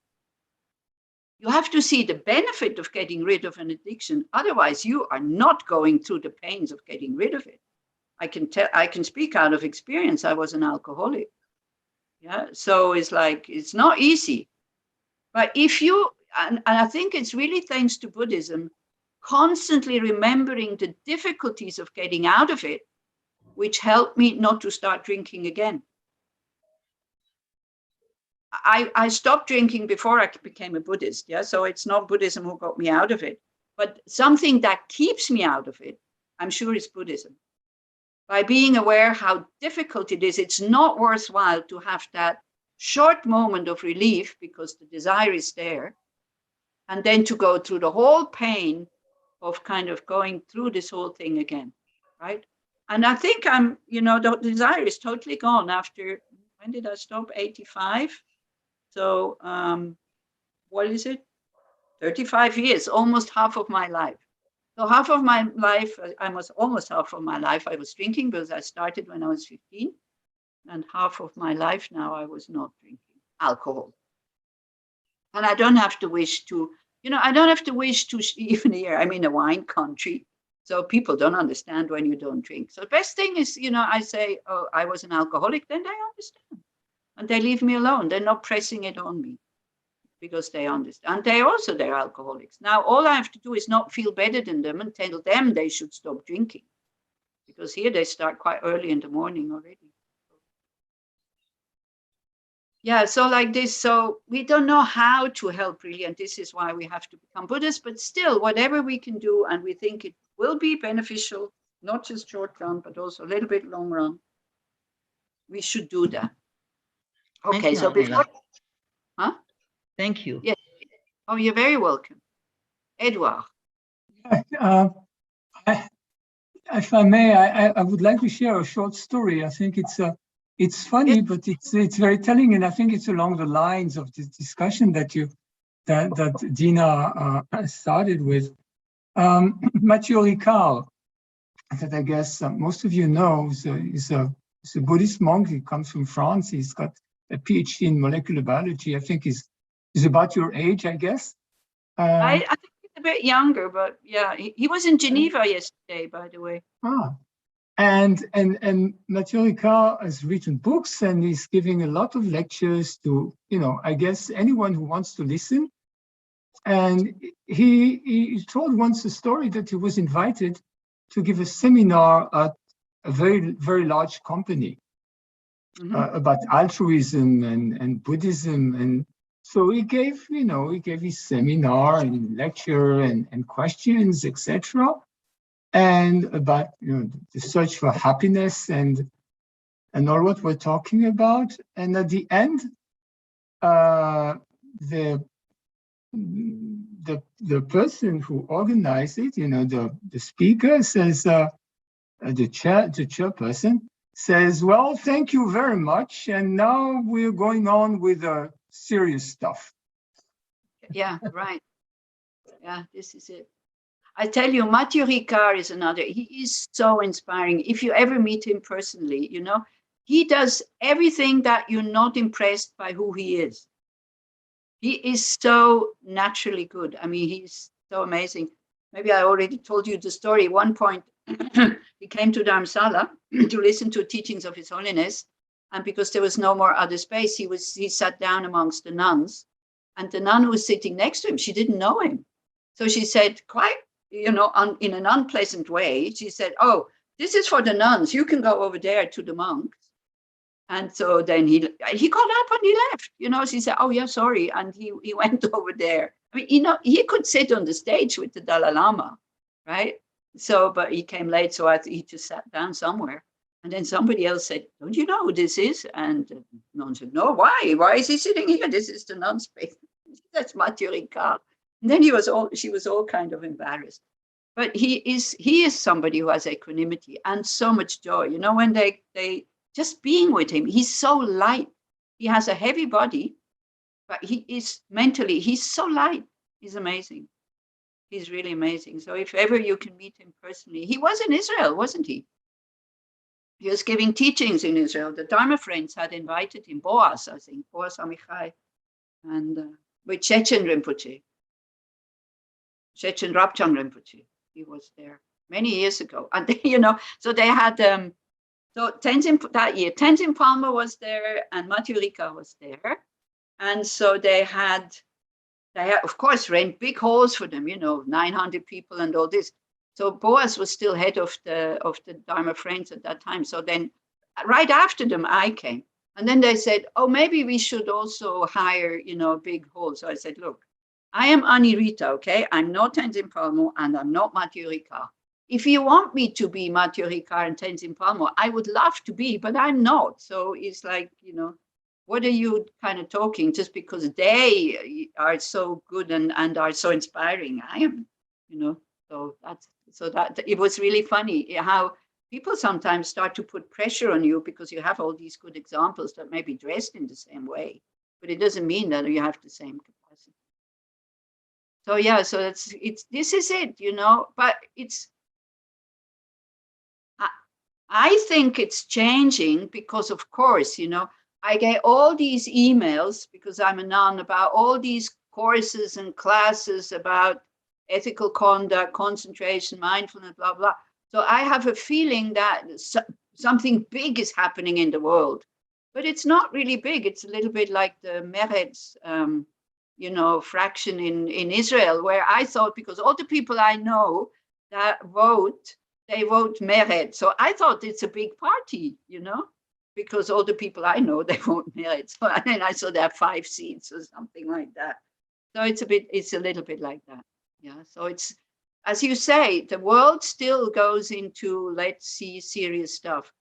you have to see the benefit of getting rid of an addiction. Otherwise, you are not going through the pains of getting rid of it. I can speak out of experience. I was an alcoholic. Yeah, so it's like, it's not easy. But if you, and I think it's really thanks to Buddhism, constantly remembering the difficulties of getting out of it, which helped me not to start drinking again. I stopped drinking before I became a Buddhist. Yeah, so it's not Buddhism who got me out of it, but something that keeps me out of it, I'm sure, is Buddhism. By being aware how difficult it is, it's not worthwhile to have that short moment of relief because the desire is there, and then to go through the whole pain of kind of going through this whole thing again, right? And I think the desire is totally gone after, when did I stop? 85. So what is it? 35 years, almost half of my life. So half of my life, almost half of my life, I was drinking because I started when I was 15. And half of my life now, I was not drinking alcohol. And I don't have to wish to, even here, I'm in a wine country. So people don't understand when you don't drink. So the best thing is, I say, oh, I was an alcoholic, then they understand. And they leave me alone. They're not pressing it on me because they understand. And they're alcoholics. Now, all I have to do is not feel better than them and tell them they should stop drinking. Because here they start quite early in the morning already. Yeah, so like this, so we don't know how to help really, and this is why we have to become Buddhists, but still, whatever we can do, and we think it will be beneficial, not just short run, but also a little bit long run, we should do that. Okay, so before... Huh? Thank you. Yes. Oh, you're very welcome. Edouard. If I may, I would like to share a short story. I think it's funny, yes, but it's very telling, and I think it's along the lines of this discussion that Dina started with. Mathieu Ricard, that I guess most of you know, is a Buddhist monk. He comes from France. He's got a PhD in molecular biology. I think he's about your age, I guess. I think he's a bit younger, but yeah, he was in Geneva yesterday, by the way. And Mathieu Ricard has written books, and he's giving a lot of lectures to, I guess, anyone who wants to listen. And he told once a story that he was invited to give a seminar at a very, very large company about altruism and Buddhism. And so he gave his seminar and lecture and questions, etc. And about the search for happiness and all what we're talking about. And at the end, the person who organized it, the speaker says, the chairperson says, well, thank you very much. And now we're going on with the serious stuff. Yeah, right. Yeah, this is it. I tell you, Mathieu Ricard is another. He is so inspiring. If you ever meet him personally, he does everything that you're not impressed by who he is. He is so naturally good. I mean, he's so amazing. Maybe I already told you the story. At one point, he came to Dharamsala to listen to teachings of His Holiness. And because there was no more other space, he sat down amongst the nuns. And the nun who was sitting next to him, she didn't know him. So she said, quite, in an unpleasant way, she said, oh, this is for the nuns. You can go over there to the monks. And so then he got up and he left. She said, oh, yeah, sorry. And he went over there. I mean, he could sit on the stage with the Dalai Lama, right? So, but he came late, so he just sat down somewhere. And then somebody else said, don't you know who this is? And the nun said, no, why? Why is he sitting here? This is the nun space. That's Mathieu Ricard. And then she was all kind of embarrassed. But he is somebody who has equanimity and so much joy. You know, when they just being with him, he's so light. He has a heavy body, but he is mentally, he's so light. He's amazing. He's really amazing. So if ever you can meet him personally, he was in Israel, wasn't he? He was giving teachings in Israel. The Dharma friends had invited him, Boaz, I think, Boaz Amichai, and with Chechen Rinpoche, Chechen Rabchang Rinpoche. He was there many years ago. And, you know, so they had, so Tenzin, that year, Tenzin Palmo was there and Matthew Rika was there. And so they had, of course, rent big halls for them, you know, 900 people and all this. So Boaz was still head of the Dharma Friends at that time. So then right after them, I came. And then they said, oh, maybe we should also hire, you know, a big hall. So I said, look, I am Ani Rita, okay? I'm not Tenzin Palmo and I'm not Matthew Rika. If you want me to be Matthew Rika and Tenzin Palmo, I would love to be, but I'm not. So it's like, you know, what are you kind of talking just because they are so good and are so inspiring? I am, you know, so that it was really funny how people sometimes start to put pressure on you because you have all these good examples that may be dressed in the same way, but it doesn't mean that you have the same capacity. So yeah, so this is it, you know, but I think it's changing because, of course, you know, I get all these emails because I'm a nun about all these courses and classes about ethical conduct, concentration, mindfulness, blah, blah. So I have a feeling that something big is happening in the world, but it's not really big. It's a little bit like the Meretz, you know, fraction in Israel, where I thought because all the people I know that vote, they vote Meretz. So I thought it's a big party, you know, because all the people I know, they vote Meretz. So, and then I saw they have 5 seats or something like that. So it's a little bit like that. Yeah. So it's, as you say, the world still goes into, let's see, serious stuff.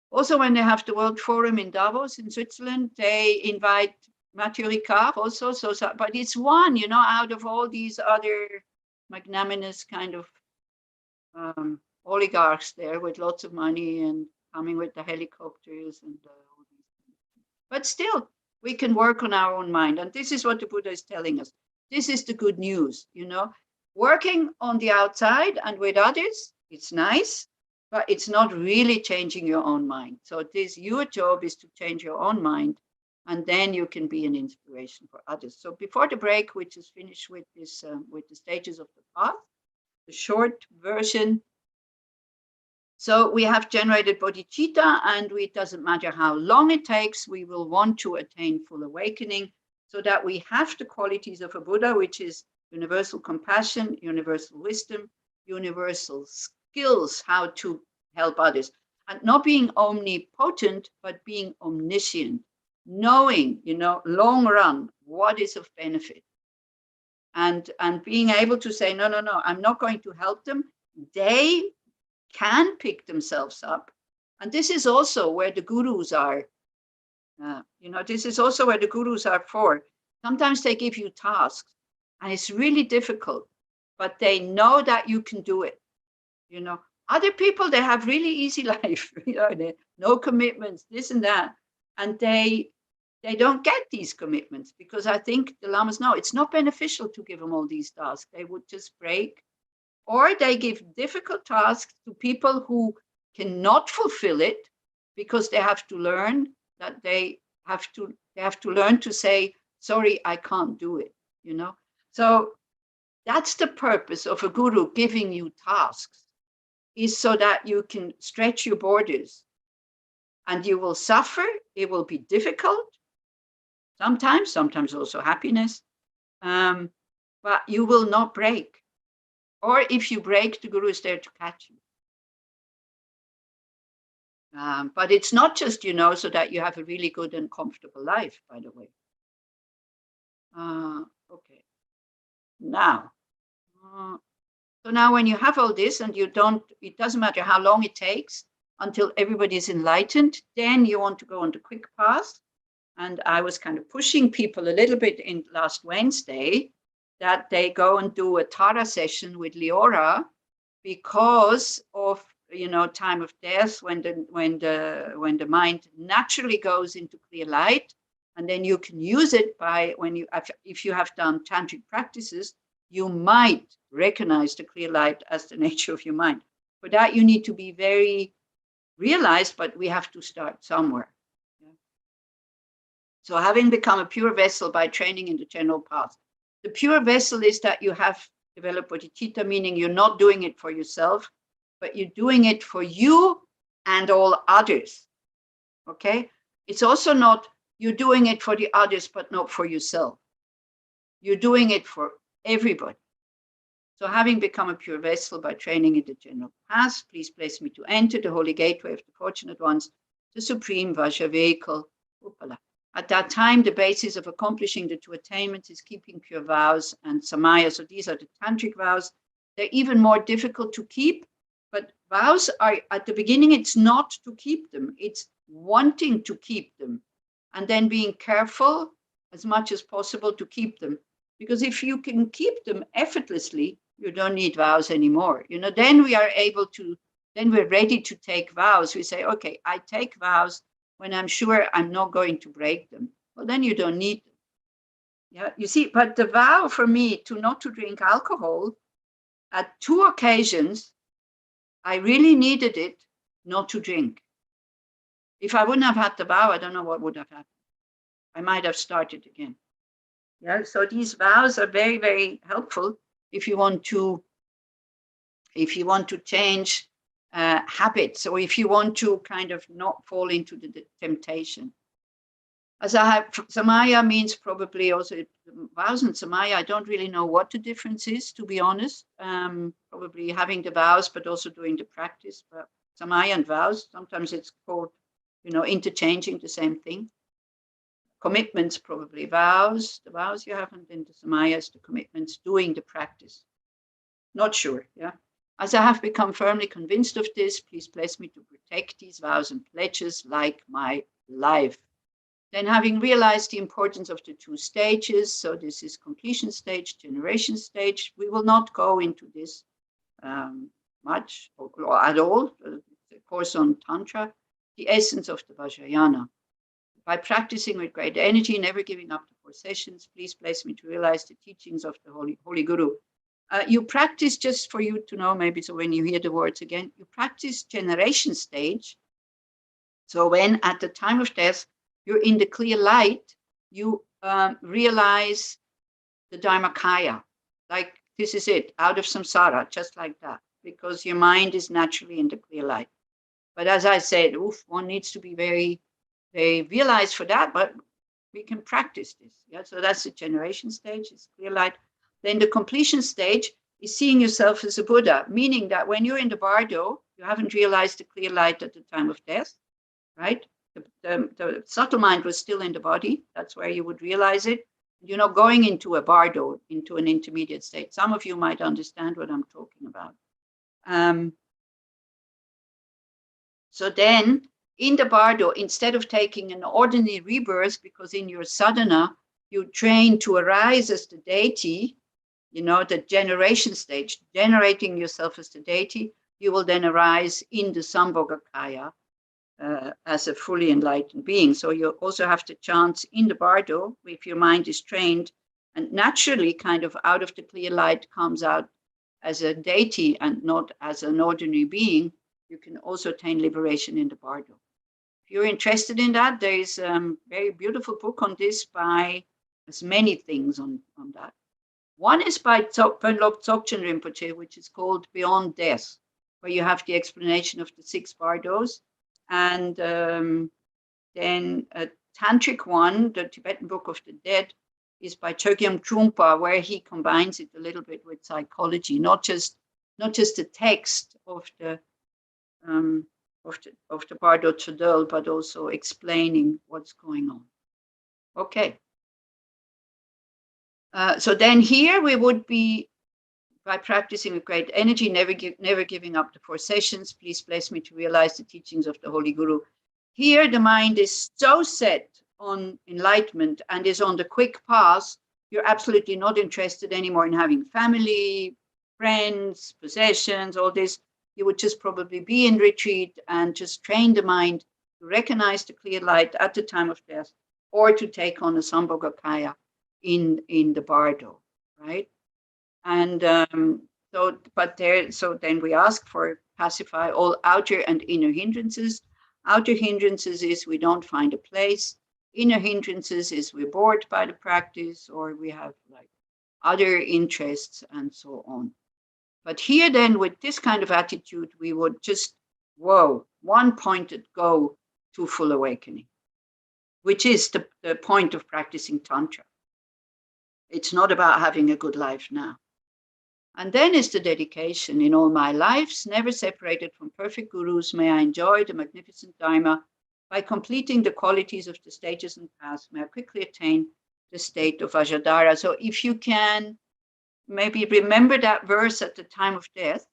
Also, when they have the World Forum in Davos in Switzerland, they invite Mathieu Ricard also. So, but it's one, you know, out of all these other magnanimous kind of oligarchs there with lots of money and coming with the helicopters and all these things. But still, we can work on our own mind. And this is what the Buddha is telling us. This is the good news, you know. Working on the outside and with others, it's nice, but it's not really changing your own mind. So your job is to change your own mind, and then you can be an inspiration for others. So before the break, we just finished with this, with the stages of the path, the short version. So we have generated bodhicitta, and it doesn't matter how long it takes, we will want to attain full awakening, so that we have the qualities of a Buddha, which is universal compassion, universal wisdom, universal skills, how to help others. And not being omnipotent, but being omniscient, knowing, you know, long run, what is of benefit. And being able to say, no, I'm not going to help them. They can pick themselves up. And this is also where the gurus are. You know, this is also where the gurus are for. Sometimes they give you tasks and it's really difficult, but they know that you can do it. You know, other people, they have really easy life, you know, no commitments, this and that. And they don't get these commitments because I think the lamas know it's not beneficial to give them all these tasks. They would just break, or they give difficult tasks to people who cannot fulfill it because they have to learn that they have to learn to say, sorry, I can't do it, you know. So that's the purpose of a guru giving you tasks, is so that you can stretch your borders. And you will suffer, it will be difficult, sometimes also happiness, but you will not break. Or if you break, the guru is there to catch you. But it's not just, you know, so that you have a really good and comfortable life, by the way. Okay. Now, so now when you have all this and you don't, it doesn't matter how long it takes until everybody is enlightened, then you want to go on the quick path. And I was kind of pushing people a little bit in last Wednesday that they go and do a Tara session with Leora because of, you know, time of death, when the mind naturally goes into clear light, and then you can use it by if you have done tantric practices, you might recognize the clear light as the nature of your mind. For that, you need to be very realized, but we have to start somewhere. Yeah. So having become a pure vessel by training in the general path. The pure vessel is that you have developed bodhicitta, meaning you're not doing it for yourself, but you're doing it for you and all others. Okay? It's also not you're doing it for the others, but not for yourself. You're doing it for everybody. So having become a pure vessel by training in the general path, please bless me to enter the holy gateway of the fortunate ones, the supreme Vajra vehicle. At that time, the basis of accomplishing the two attainments is keeping pure vows and samaya. So these are the tantric vows. They're even more difficult to keep, but vows are, at the beginning, it's not to keep them. It's wanting to keep them and then being careful as much as possible to keep them. Because if you can keep them effortlessly, you don't need vows anymore. You know, then we are able to, then we're ready to take vows. We say, okay, I take vows when I'm sure I'm not going to break them. Well, then you don't need them. Yeah, you see, but the vow for me to not to drink alcohol, at 2 occasions, I really needed it not to drink. If I wouldn't have had the vow, I don't know what would have happened. I might have started again. Yeah, so these vows are very, very helpful if you want to change habits, or if you want to kind of not fall into the temptation. As I have, samaya means probably also vows and samaya. I don't really know what the difference is, to be honest. Probably having the vows, but also doing the practice. But samaya and vows, sometimes it's called, you know, interchanging the same thing. Commitments, probably vows, the vows you have, and then the samayas, the commitments, doing the practice. Not sure, yeah. As I have become firmly convinced of this, please bless me to protect these vows and pledges like my life. Then, having realized the importance of the 2 stages, so this is completion stage, generation stage, we will not go into this much or at all, the course on Tantra, the essence of the Vajrayana. By practicing with great energy, never giving up the 4 sessions, please bless me to realize the teachings of the Holy Guru. You practice, just for you to know, maybe, so when you hear the words again, you practice generation stage. So when at the time of death, you're in the clear light, you realize the Dharmakaya, like this is it, out of samsara, just like that, because your mind is naturally in the clear light. But as I said, one needs to be very, very realized for that, but we can practice this. Yeah, so that's the generation stage, it's clear light. Then the completion stage is seeing yourself as a Buddha, meaning that when you're in the bardo, you haven't realized the clear light at the time of death, right? The subtle mind was still in the body. That's where you would realize it. You're not going into a bardo, into an intermediate state. Some of you might understand what I'm talking about. So then, in the bardo, instead of taking an ordinary rebirth, because in your sadhana, you train to arise as the deity, you know, the generation stage, generating yourself as the deity, you will then arise in the Sambhogakaya as a fully enlightened being. So you also have the chance in the bardo, if your mind is trained, and naturally kind of out of the clear light comes out as a deity and not as an ordinary being, you can also attain liberation in the bardo. If you're interested in that, there is a very beautiful book on this by, there's many things on that. One is by Phönlok Dzogchen Rinpoche, which is called Beyond Death, where you have the explanation of the 6 bardos. And then a tantric one, the Tibetan Book of the Dead, is by Chogyam Trungpa, where he combines it a little bit with psychology, not just the text of the Bardo Thodol, but also explaining what's going on. Okay. So then here we would be, by practicing with great energy, never giving up the 4 sessions, please bless me to realize the teachings of the Holy Guru. Here the mind is so set on enlightenment and is on the quick path you're absolutely not interested anymore in having family, friends, possessions, all this. You would just probably be in retreat and just train the mind to recognize the clear light at the time of death, or to take on a Sambhogakaya in the bardo, right? And so then we ask for pacify all outer and inner hindrances. Outer hindrances is we don't find a place. Inner hindrances is we're bored by the practice, or we have like other interests and so on. But here then, with this kind of attitude, we would just, one-pointed go to full awakening, which is the point of practicing Tantra. It's not about having a good life now. And then is the dedication. In all my lives, never separated from perfect gurus, may I enjoy the magnificent Dharma. By completing the qualities of the stages and paths, may I quickly attain the state of Ajadara. So if you can maybe remember that verse at the time of death,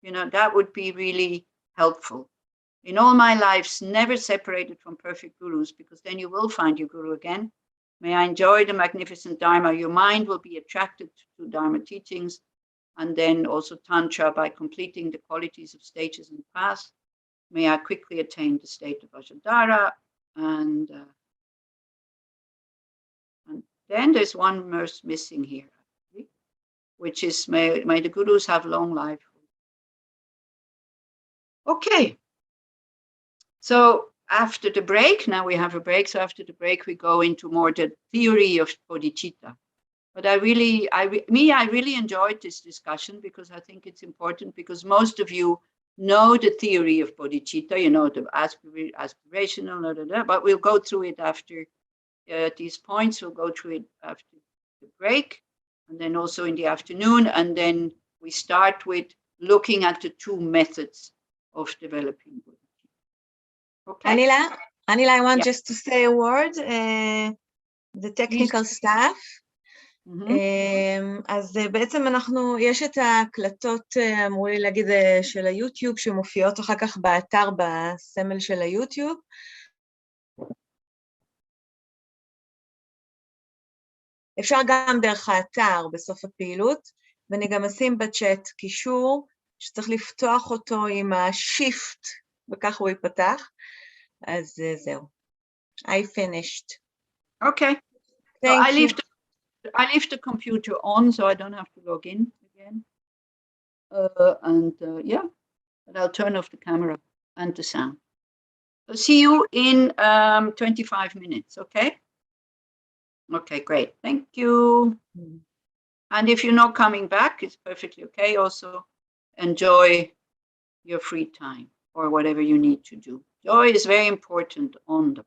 that would be really helpful. In all my lives, never separated from perfect gurus, because then you will find your guru again. May I enjoy the magnificent Dharma. Your mind will be attracted to Dharma teachings. And then also Tantra, by completing the qualities of stages and paths, may I quickly attain the state of Ajadara. And then there's one verse missing here, which is may the gurus have long life. Okay. So after the break, now we have a break. So after the break, we go into more the theory of Bodhichtta. But I really enjoyed this discussion, because I think it's important, because most of you know the theory of Bodhichtta, the aspirational, but we'll go through it after these points. We'll go through it after the break, and then also in the afternoon. And then we start with looking at the two methods of developing Bodhichtta. Okay. Anila, I want just to say a word. The technical staff. אז בעצם יש את ההקלטות, אמרו לי להגיד, של היוטיוב, שמופיעות אחר כך באתר, בסמל של היוטיוב. אפשר גם דרך האתר בסוף הפעילות, ואני גם אשים בצ'אט קישור, שצריך לפתוח אותו עם השיפט, וכך הוא ייפתח. אז זהו. I finished. Okay. Thank you. I leave the computer on, so I don't have to log in again. Yeah, but I'll turn off the camera and the sound. So see you in 25 minutes, okay? Okay, great. Thank you. And if you're not coming back, it's perfectly okay. Also, enjoy your free time or whatever you need to do. Joy is very important on the